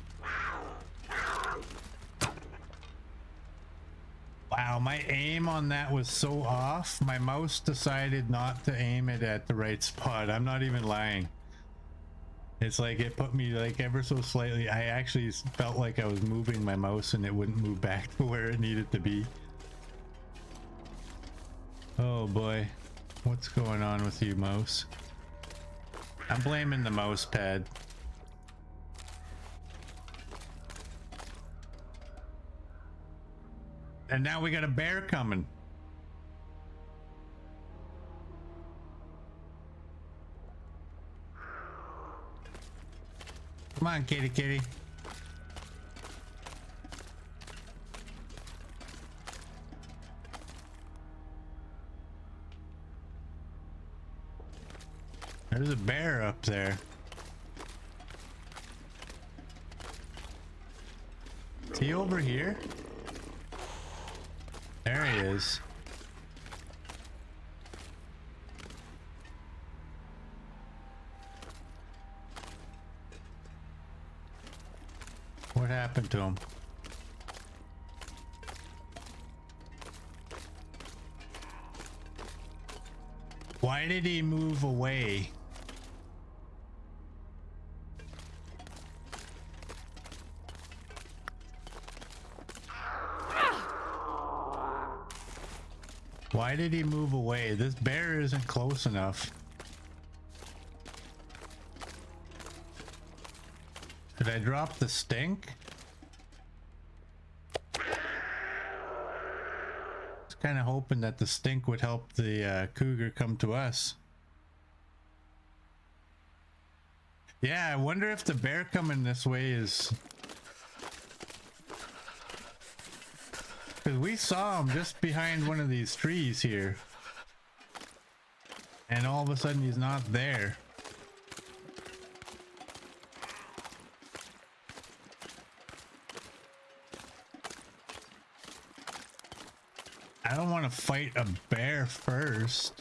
Wow, my aim on that was so off. My mouse decided not to aim it at the right spot. I'm not even lying. It's like it put me like ever so slightly. I actually felt like I was moving my mouse and it wouldn't move back to where it needed to be. Oh boy, what's going on with you, mouse? I'm blaming the mouse pad. And now we got a bear coming. Come on, kitty kitty. There's a bear up there. Is he over here? There he is. What happened to him? Why did he move away? Why did he move away? This bear isn't close enough. Did I drop the stink? I was kind of hoping that the stink would help the cougar come to us. Yeah, I wonder if the bear coming this way is... Because we saw him just behind one of these trees here. And all of a sudden he's not there. I don't want to fight a bear first.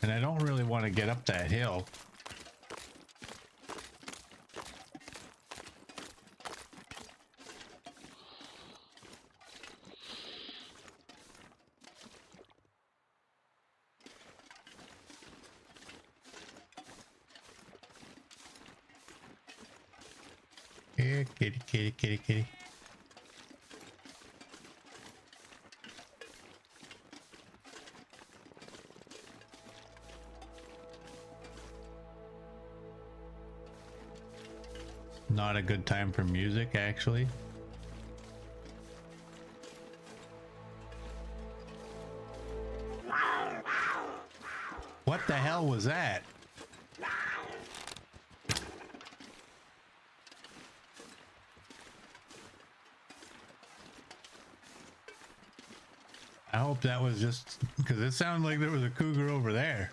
And I don't really want to get up that hill. Here, kitty, kitty, kitty, kitty. Not a good time for music, actually. What the hell was that? I hope that was just because it sounded like there was a cougar over there.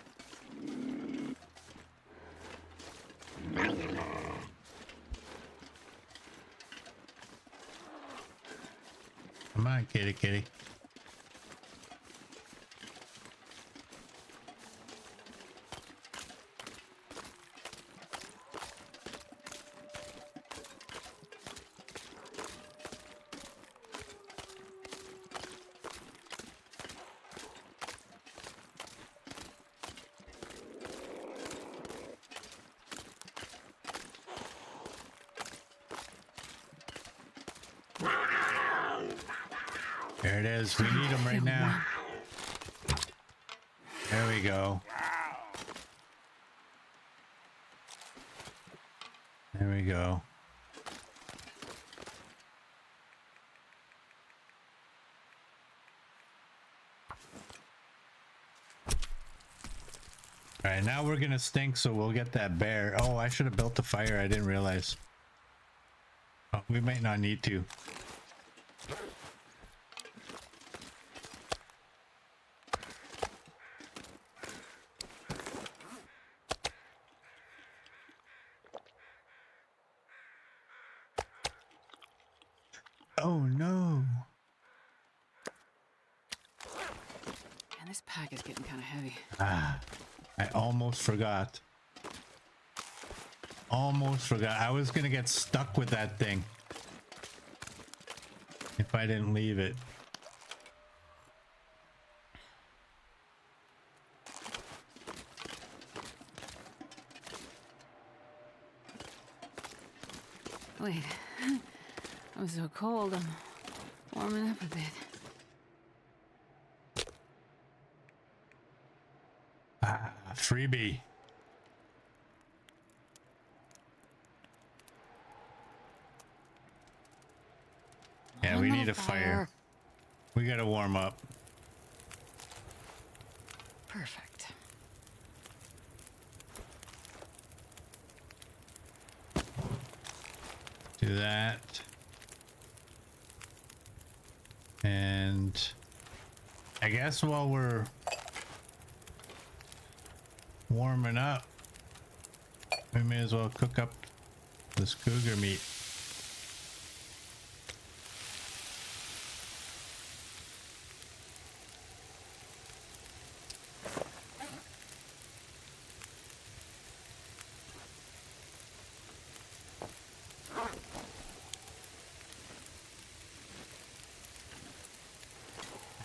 Come on, kitty, kitty. There it is. We need them right now. There we go. There we go. All right, now we're gonna stink, so we'll get that bear. Oh, I should have built the fire. I didn't realize. Oh, we might not need to. Oh no. Man, this pack is getting kind of heavy. Ah, I almost forgot. Almost forgot. I was gonna get stuck with that thing if I didn't leave it. Wait. I'm so cold. I'm warming up a bit. Ah, freebie. Yeah, we need a fire. We gotta warm up. Perfect. Do that. And I guess while we're warming up, we may as well cook up this cougar meat.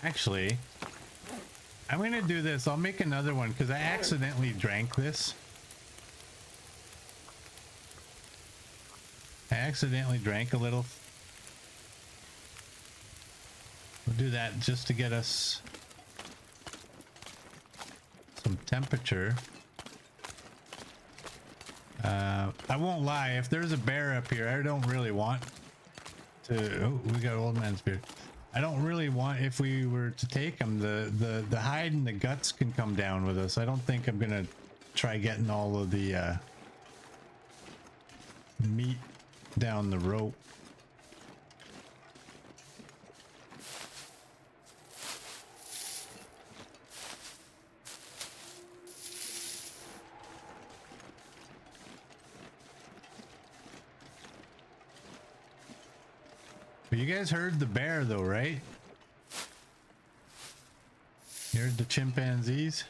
Actually, I'm gonna do this. I'll make another one because I accidentally drank this. I accidentally drank a little. We'll do that just to get us some temperature. I won't lie, if there's a bear up here, I don't really want to. Oh, we got old man's beard. I don't really want, if we were to take him, the hide and the guts can come down with us. I don't think I'm gonna try getting all of the meat down the rope. But you guys heard the bear though, right? You heard the chimpanzees?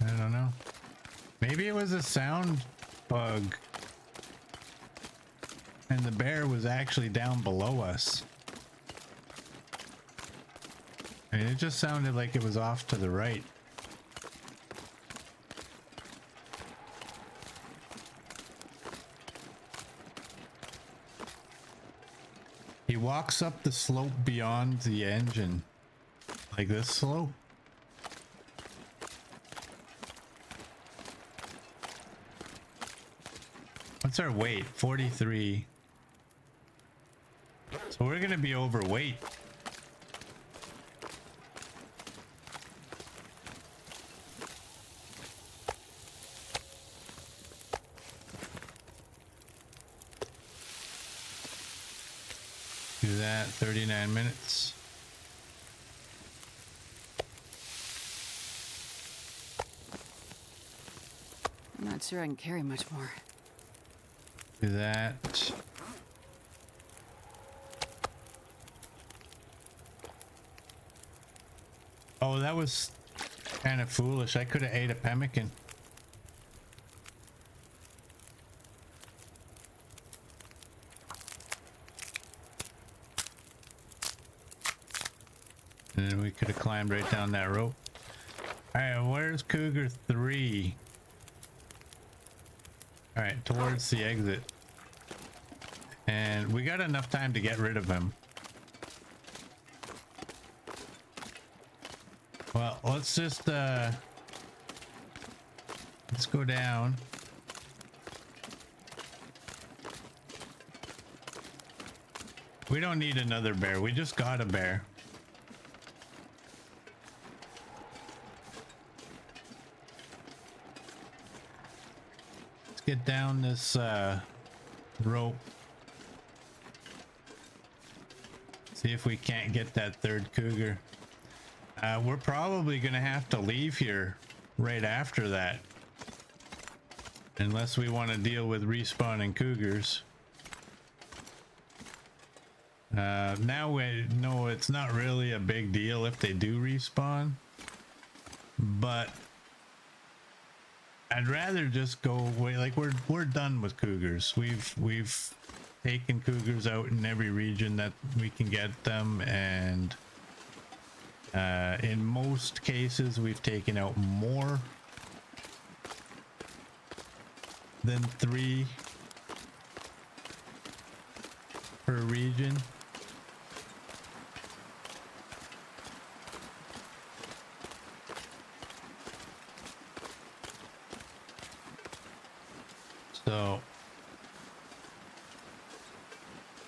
I don't know. Maybe it was a sound bug and the bear was actually down below us. I mean, it just sounded like it was off to the right. He walks up the slope beyond the engine, like this slope. What's our weight? 43. So we're gonna be overweight. Do that, 39 minutes. I'm not sure I can carry much more. Do that. Oh, that was kind of foolish. I could have ate a pemmican. And then we could have climbed right down that rope. Alright, where's Cougar 3? Alright, towards the exit. And we got enough time to get rid of him. Well, let's just let's go down. We don't need another bear. We just got a bear. Let's get down this rope. See if we can't get that third cougar. We're probably gonna have to leave here right after that, unless we want to deal with respawning cougars. Now we know it's not really a big deal if they do respawn, but I'd rather just go away. Like we're done with cougars. We've taken cougars out in every region that we can get them, and in most cases we've taken out more than 3 per region. So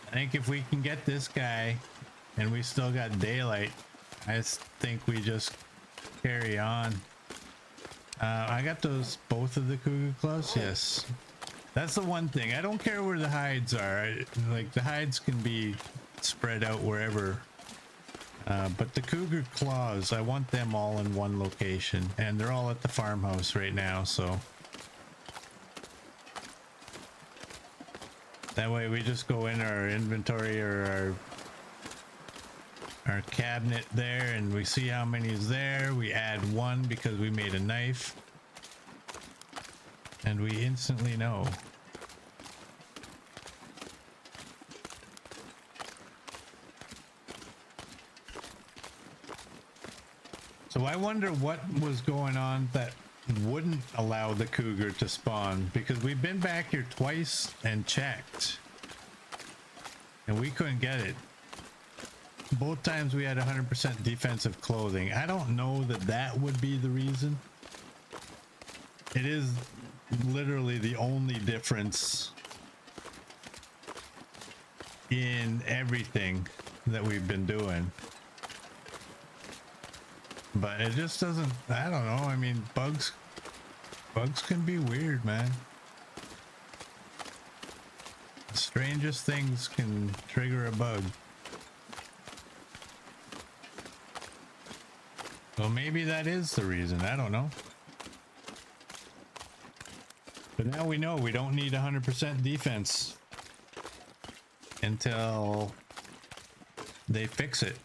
I think if we can get this guy and we still got daylight, I think we just carry on. I got those, both of the cougar claws. Yes, that's the one thing. I don't care where the hides are. Like the hides can be spread out wherever, but the cougar claws, I want them all in one location, and they're all at the farmhouse right now. So that way we just go in our inventory or our cabinet there, and we see how many is there. We add 1 because we made a knife, and we instantly know. So I wonder what was going on that wouldn't allow the cougar to spawn, because we've been back here twice and checked and we couldn't get it. Both times we had 100% defensive clothing. I don't know that that would be the reason. It is literally the only difference in everything that we've been doing. But it just doesn't, I don't know. I mean, bugs can be weird, man. The strangest things can trigger a bug. Well, maybe that is the reason. I don't know. But now we know we don't need 100% defense until they fix it.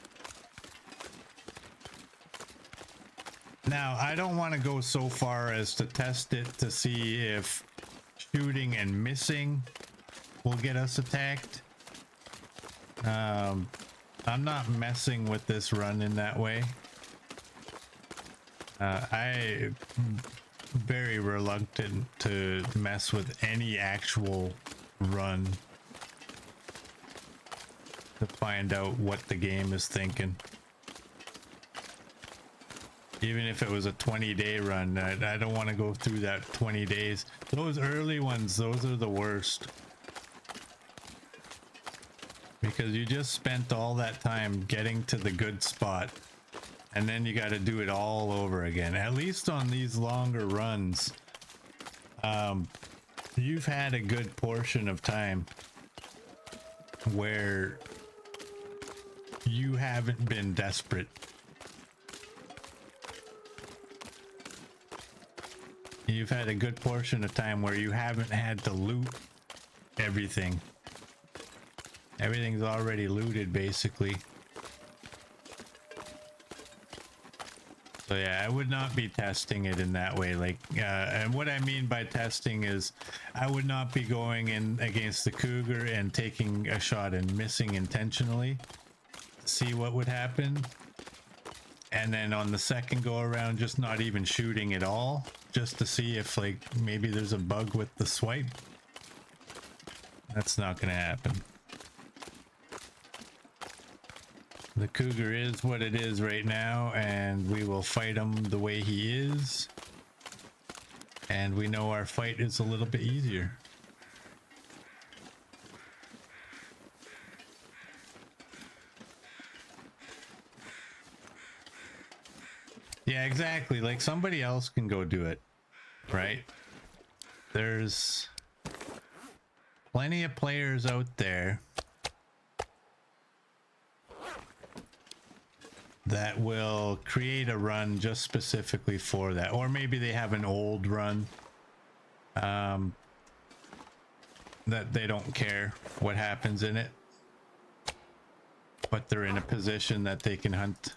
Now, I don't want to go so far as to test it to see if shooting and missing will get us attacked. I'm not messing with this run in that way. I'm very reluctant to mess with any actual run to find out what the game is thinking. Even if it was a 20-day run, I don't want to go through that 20 days. Those early ones, those are the worst. Because you just spent all that time getting to the good spot, and then you got to do it all over again. At least on these longer runs, you've had a good portion of time where you haven't been desperate. You've had a good portion of time where you haven't had to loot everything. Everything's already looted, basically. So yeah, I would not be testing it in that way. Like, and what I mean by testing is I would not be going in against the cougar and taking a shot and missing intentionally to see what would happen. And then on the second go around, just not even shooting at all, just to see if like maybe there's a bug with the swipe. That's not gonna happen. The cougar is what it is right now, and we will fight him the way he is. And we know our fight is a little bit easier. Yeah, exactly. Like somebody else can go do it, right? There's plenty of players out there that will create a run just specifically for that, or maybe they have an old run that they don't care what happens in it, but they're in a position that they can hunt.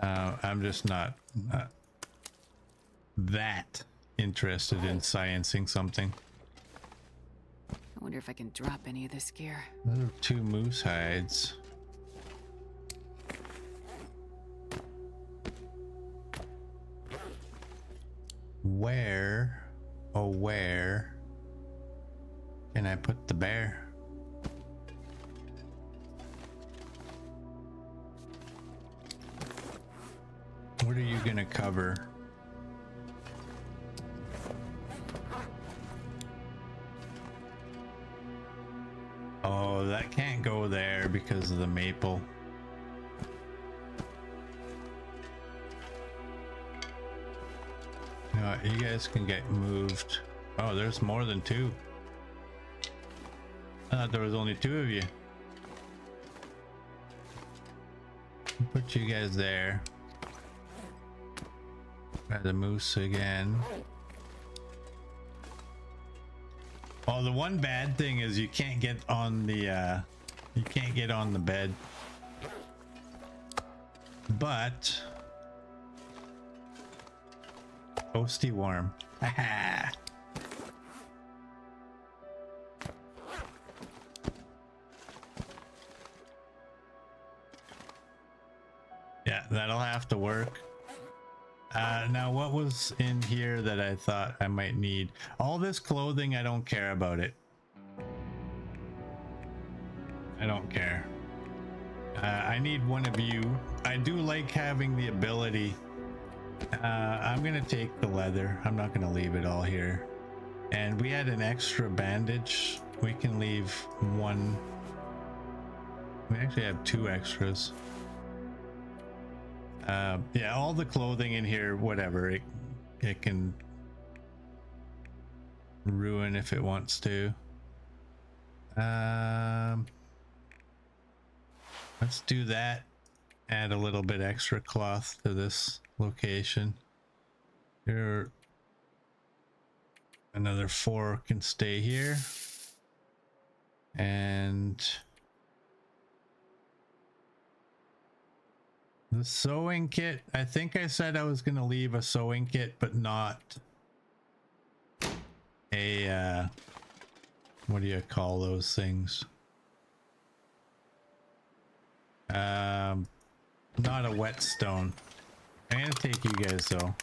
I'm just not that interested in sciencing something. I wonder if I can drop any of this gear. Those are 2 moose hides. Where, oh where can I put the bear? What are you gonna cover? Oh, that can't go there because of the maple. You guys can get moved. Oh, there's more than 2. I thought there was only 2 of you. Put you guys there. Got the moose again. Oh, the one bad thing is you can't get on the bed. But toasty warm. Haha. Yeah, that'll have to work. Now what was in here that I thought I might need? All this clothing, I don't care about it. I don't care. I need one of you. I do like having the ability. I'm gonna take the leather. I'm not gonna leave it all here. And we had an extra bandage. We can leave 1. We actually have 2 extras. Yeah, all the clothing in here, whatever, it can ruin if it wants to. Let's do that. Add a little bit extra cloth to this location. Here, another 4 can stay here. And the sewing kit, I think I said I was going to leave a sewing kit, but not a, what do you call those things? Not a whetstone. I'm going to take you guys though.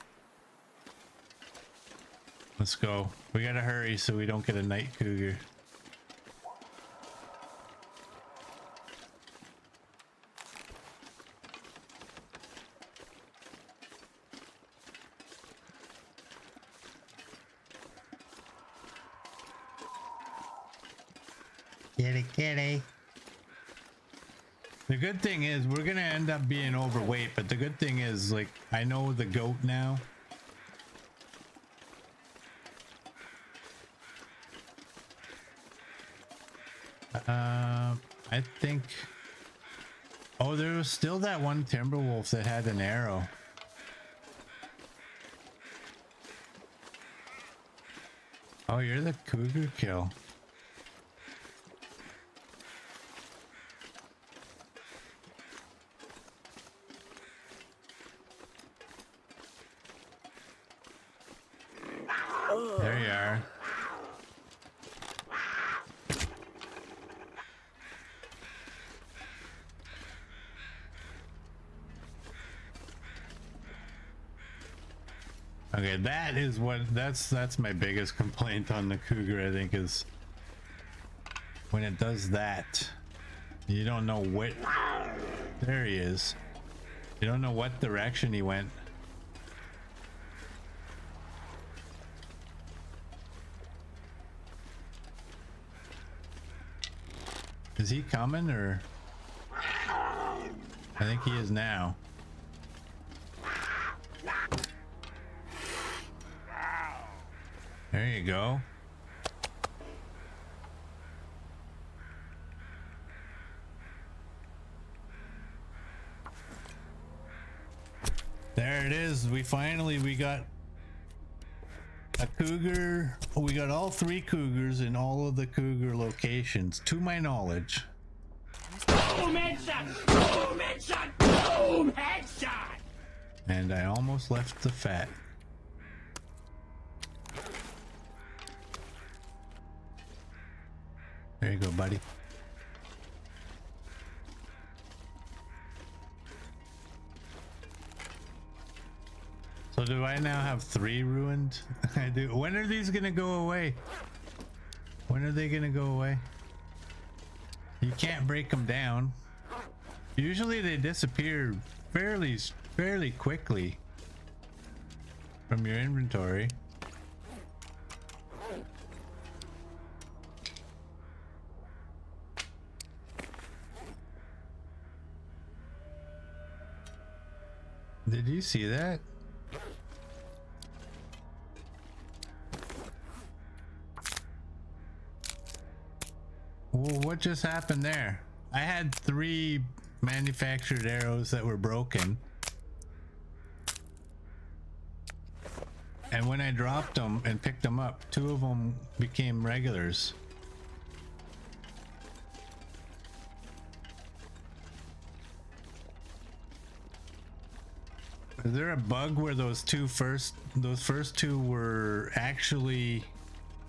Let's go. We got to hurry so we don't get a night cougar. Kitty, kitty. The good thing is we're gonna end up being overweight, but the good thing is, like, I know the goat now. I think. Oh, there was still that one timber wolf that had an arrow. Oh, you're the cougar kill. There you are. Okay, that is what that's my biggest complaint on the cougar, I think, is when it does that. You don't know what. There he is. You don't know what direction he went. Is he coming, or? I think he is now. There you go. There it is. We got a cougar. We got all 3 cougars in all of the cougar locations, to my knowledge. Boom headshot! Boom headshot! Boom headshot! And I almost left the fat. There you go, buddy. So do I now have 3 ruined? I do. When are these gonna go away? When are they gonna go away? You can't break them down. Usually they disappear fairly quickly from your inventory. Did you see that? Well, what just happened there? I had 3 manufactured arrows that were broken. And when I dropped them and picked them up, 2 of them became regulars. Is there a bug where those first 2 were actually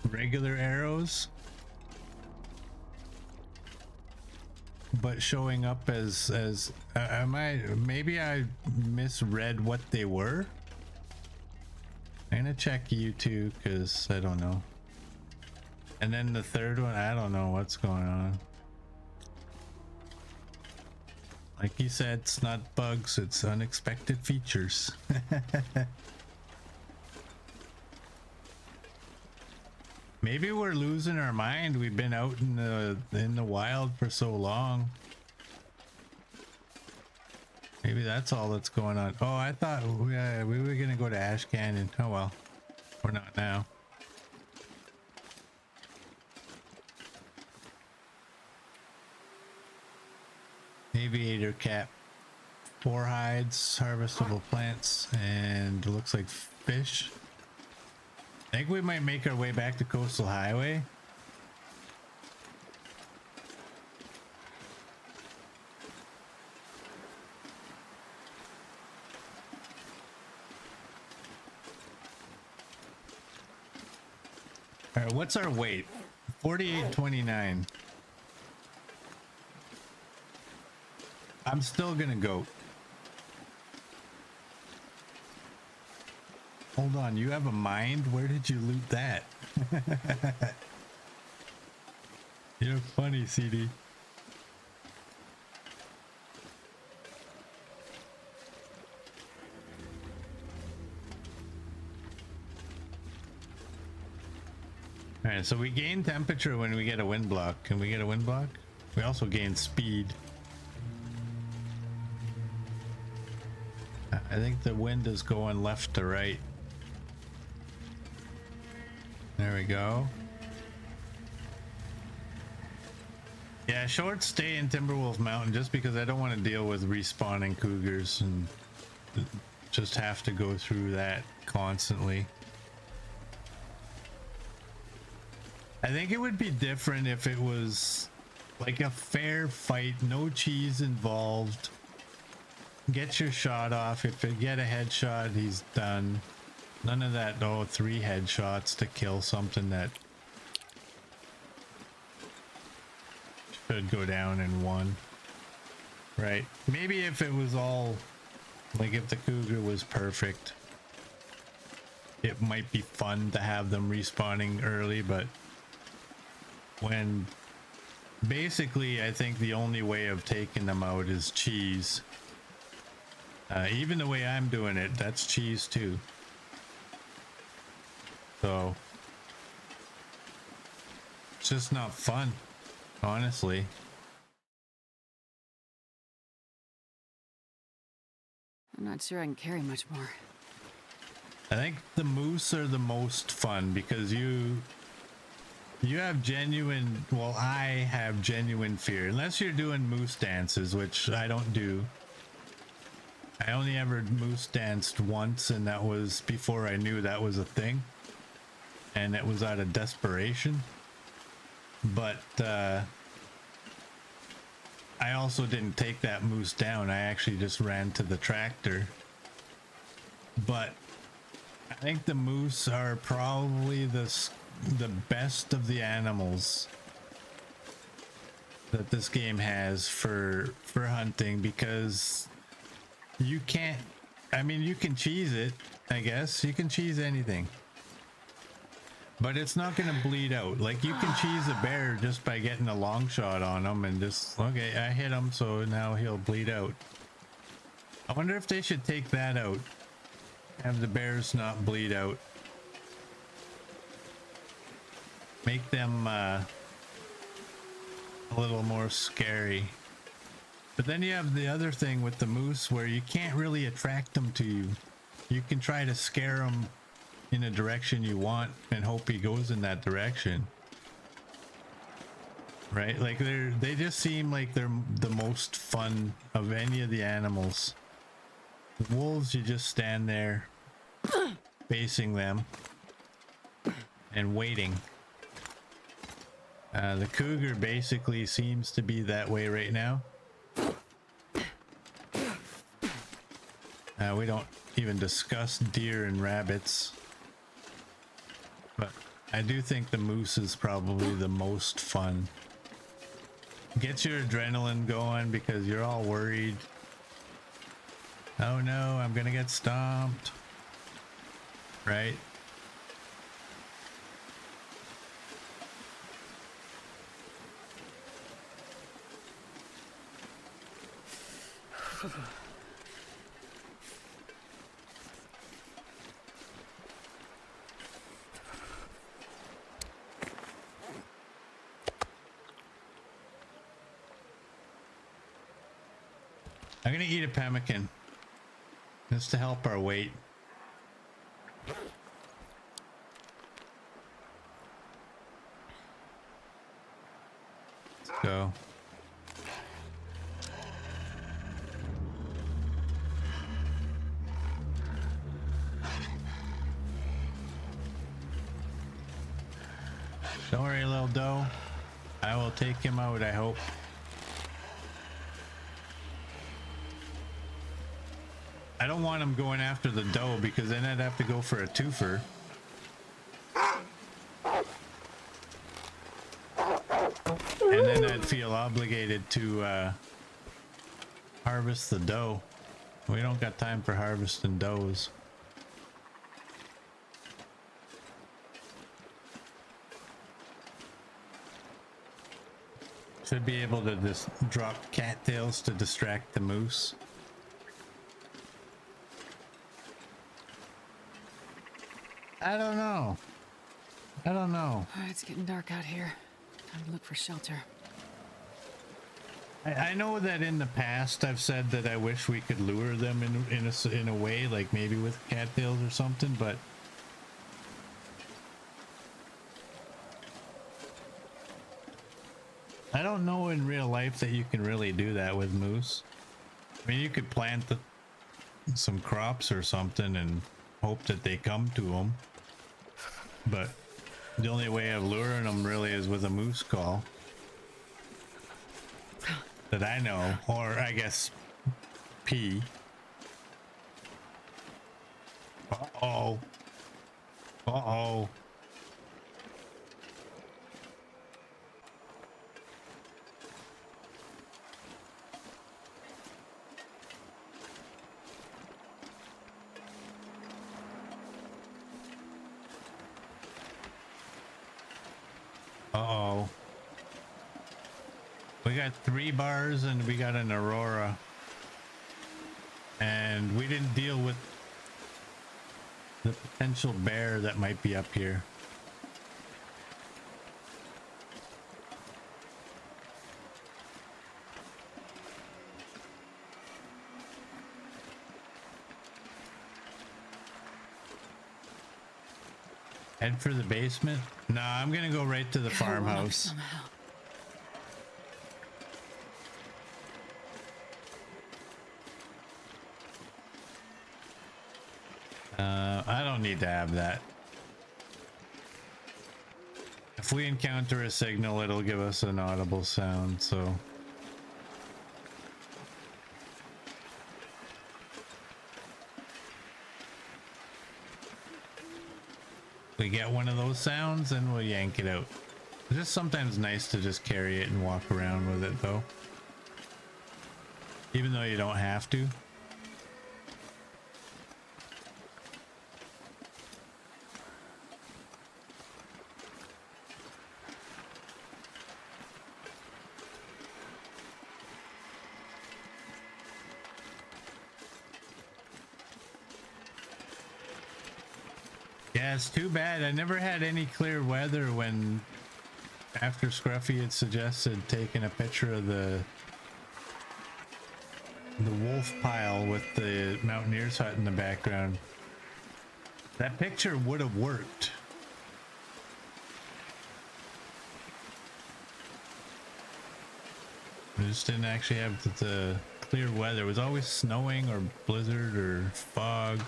regular arrows? But showing up as maybe I misread what they were. I'm gonna check you two because I don't know. And then the third one, I don't know what's going on. Like he said, it's not bugs, it's unexpected features. Maybe we're losing our mind. We've been out in the wild for so long. Maybe that's all that's going on. Oh, I thought we were gonna go to Ash Canyon. Oh well, we're not now. Aviator cap, 4 hides, harvestable plants, and it looks like fish. I think we might make our way back to Coastal Highway. All right, what's our weight? 48.29. I'm still gonna go. Hold on, you have a mind? Where did you loot that? You're funny, CD. Alright, so we gain temperature when we get a wind block. Can we get a wind block? We also gain speed. I think the wind is going left to right. There we go. Yeah, short stay in Timberwolf Mountain just because I don't want to deal with respawning cougars and just have to go through that constantly. I think it would be different if it was like a fair fight, no cheese involved. Get your shot off. If you get a headshot, he's done. None of that, 3 headshots to kill something that should go down in 1. Right. Maybe if it was all, like if the cougar was perfect, it might be fun to have them respawning early, but when basically I think the only way of taking them out is cheese. Even the way I'm doing it, that's cheese too. So it's just not fun, honestly. I'm not sure I can carry much more. I think the moose are the most fun because you have genuine, well, I have genuine fear. Unless you're doing moose dances, which I don't do. I only ever moose danced once, and that was before I knew that was a thing. And it was out of desperation. But I also didn't take that moose down. I actually just ran to the tractor. But I think the moose are probably the best of the animals that this game has for hunting, because you can't, I mean, you can cheese it, I guess. You can cheese anything. But it's not going to bleed out. Like, you can cheese a bear just by getting a long shot on him and just, okay, I hit him, so now he'll bleed out. I wonder if they should take that out. Have the bears not bleed out. Make them a little more scary. But then you have the other thing with the moose where you can't really attract them to you. You can try to scare them in a direction you want and hope he goes in that direction. Right? Like they just seem like they're the most fun of any of the animals. The wolves, you just stand there facing them and waiting. The cougar basically seems to be that way right now. We don't even discuss deer and rabbits. But I do think the moose is probably the most fun. Get your adrenaline going because you're all worried. Oh no, I'm gonna get stomped. Right? I'm gonna eat a pemmican just to help our weight. Let's go. Don't worry, little doe. I will take him out, I hope. I don't want him going after the doe because then I'd have to go for a twofer. And then I'd feel obligated to harvest the doe. We don't got time for harvesting does. Should be able to just drop cattails to distract the moose. I don't know. I don't know. It's getting dark out here. Time to look for shelter. I know that in the past I've said that I wish we could lure them in a way, like maybe with cattails or something, but I don't know in real life that you can really do that with moose. I mean, you could plant some crops or something and hope that they come to them, but the only way of luring them really is with a moose call that I know, or I guess P. Uh-oh. Uh-oh. Uh-oh. We got 3 bars and we got an Aurora. And we didn't deal with the potential bear that might be up here. Head for the basement? Nah, I'm gonna go right to the farmhouse. I don't need to have that. If we encounter a signal, it'll give us an audible sound, so. We get one of those sounds and we'll yank it out. It's just sometimes nice to just carry it and walk around with it though. Even though you don't have to. Yeah, it's too bad. I never had any clear weather when, after Scruffy had suggested taking a picture of the wolf pile with the mountaineer's hut in the background. That picture would have worked. We just didn't actually have the clear weather. It was always snowing or blizzard or fog.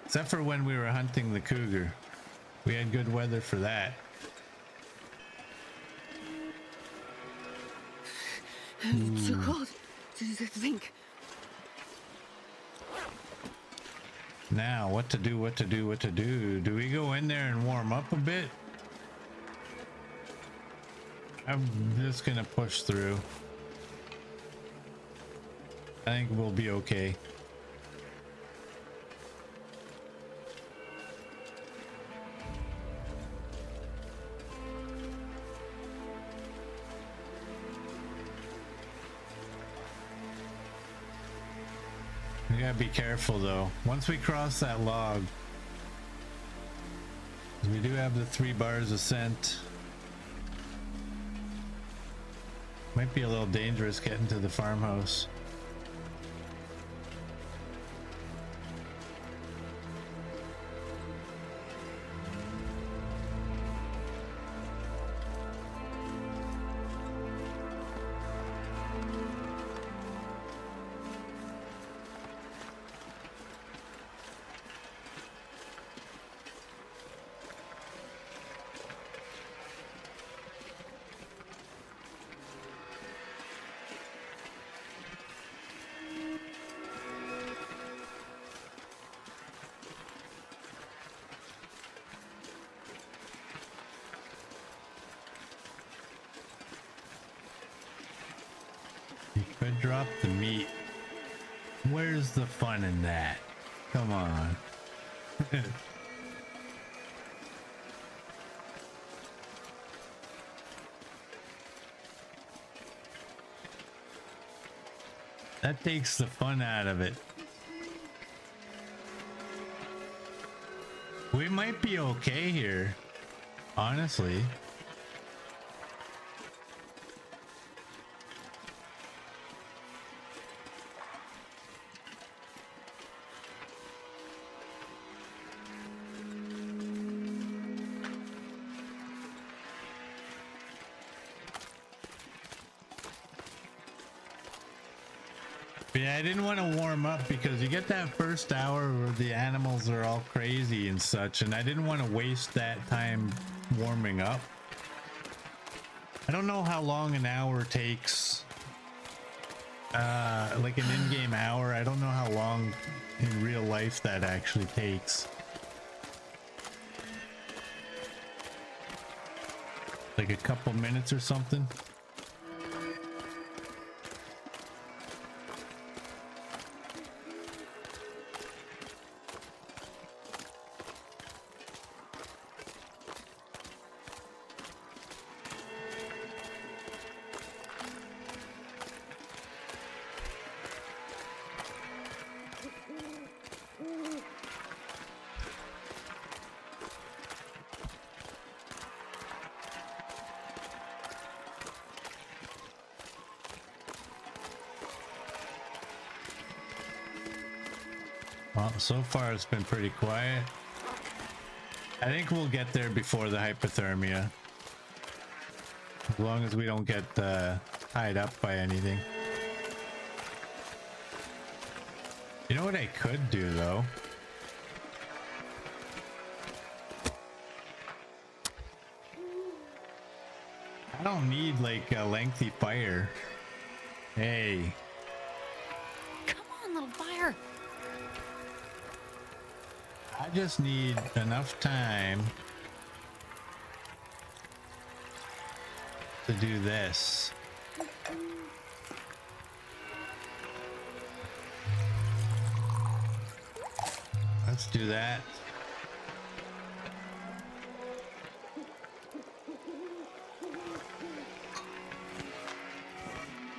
Except for when we were hunting the cougar. We had good weather for that. It's too cold to think. Now, what to do, what to do, what to do? Do we go in there and warm up a bit? I'm just gonna push through. I think we'll be okay. We gotta be careful though. Once we cross that log, we do have the 3 bars of scent. Might be a little dangerous getting to the farmhouse. You could drop the meat. Where's the fun in that? Come on. That takes the fun out of it. We might be okay here, honestly. But yeah, I didn't want to warm up because you get that first hour where the animals are all crazy and such, and I didn't want to waste that time warming up. I don't know how long an hour takes. Like an in-game hour. I don't know how long in real life that actually takes. Like a couple minutes or something. Well, so far it's been pretty quiet. I think we'll get there before the hypothermia. As long as we don't get tied up by anything. You know what I could do though? I don't need like a lengthy fire. Hey. Come on, little fire. I just need enough time to do this. Let's do that.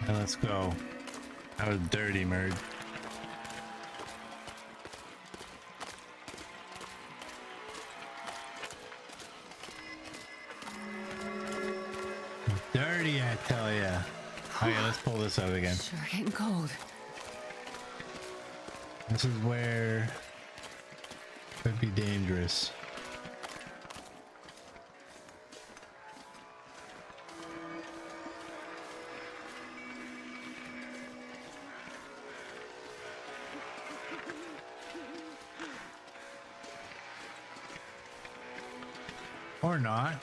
And let's go. That was dirty, Merd. Dirty, I tell ya. Okay, let's pull this out again. Sure getting cold. This is where it could be dangerous. Or not.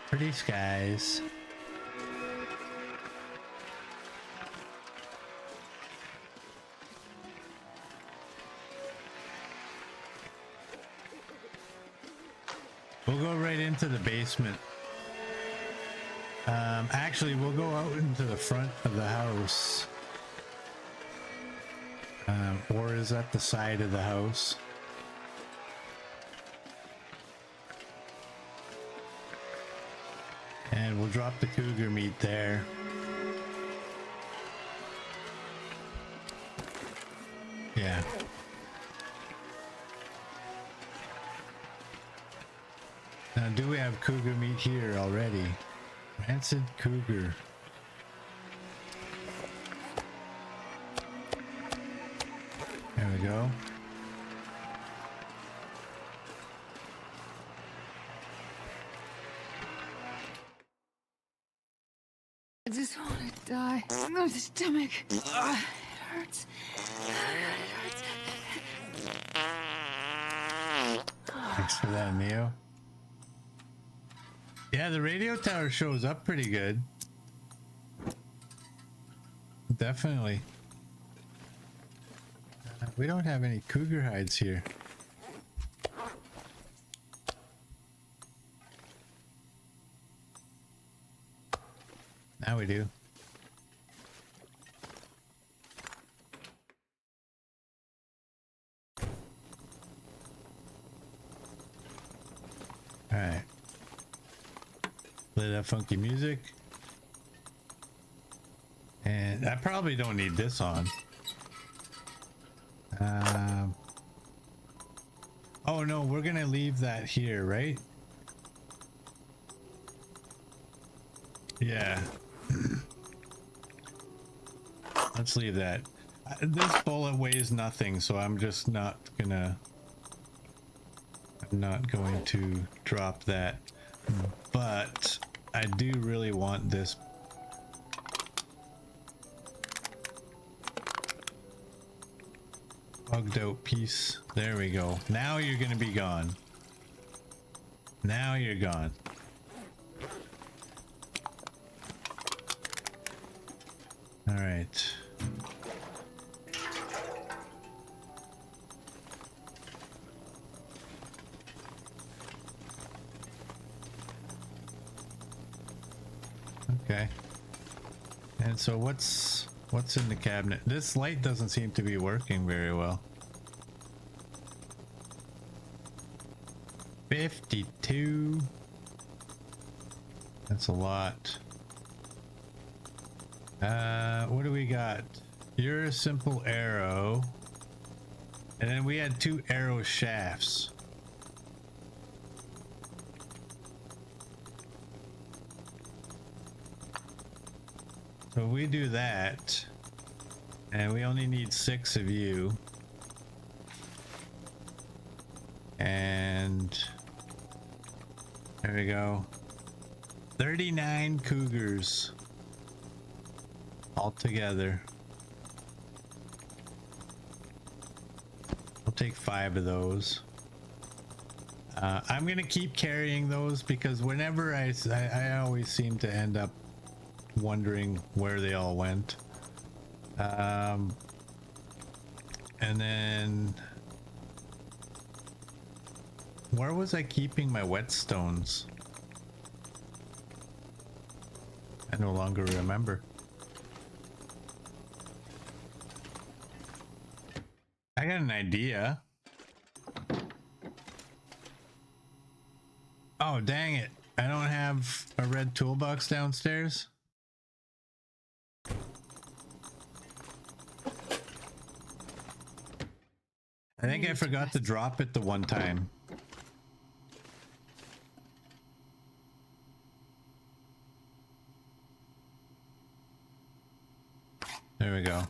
Pretty skies. We'll go right into the basement. Actually, we'll go out into the front of the house. Or is that the side of the house? And we'll drop the cougar meat there. Yeah. Now, do we have cougar meat here already? Rancid cougar. There we go. I just want to die. My stomach. It hurts. It hurts. Thanks for that, Neo. Yeah, the radio tower shows up pretty good. Definitely. We don't have any cougar hides here. Now we do. All right. Play that funky music. And I probably don't need this on. Oh no, we're gonna leave that here, right? Yeah. Let's leave that. This bullet weighs nothing, so I'm just not gonna... I'm not going to drop that. But I do really want this. Bugged out piece. There we go. Now you're gonna be gone. Now you're gone. All right. Okay. And so what's in the cabinet? This light doesn't seem to be working very well. 52. That's a lot. What do we got? You're a simple arrow. And then we had 2 arrow shafts. So we do that, and we only need 6 of you. And there we go. 39 cougars all together. I'll take 5 of those. I'm gonna keep carrying those because whenever I always seem to end up wondering where they all went. And then where was I keeping my whetstones? I no longer remember. I got an idea. Oh, dang it. I don't have a red toolbox downstairs. I think I forgot to drop it the one time. There we go.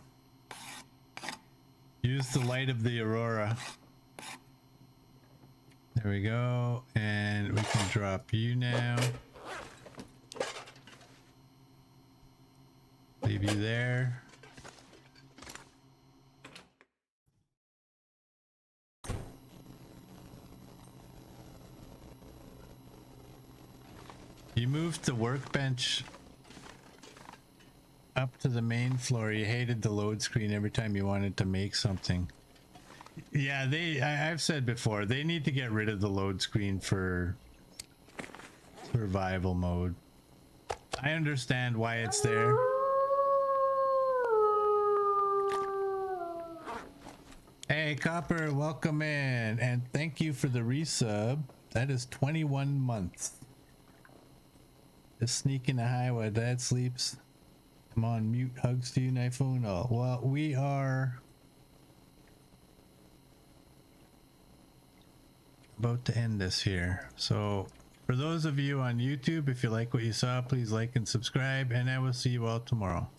Use the light of the aurora. There we go. And we can drop you now. Leave you there. You moved the workbench up to the main floor. You hated the load screen every time you wanted to make something. Yeah, I've said before, they need to get rid of the load screen for survival mode. I understand why it's there. Hey, Copper, welcome in, and thank you for the resub. That is 21 months. Just sneaking a high while Dad sleeps. Come on, mute. Hugs to you, Nightphone. Oh, well, we are about to end this here. So, for those of you on YouTube, if you like what you saw, please like and subscribe, and I will see you all tomorrow.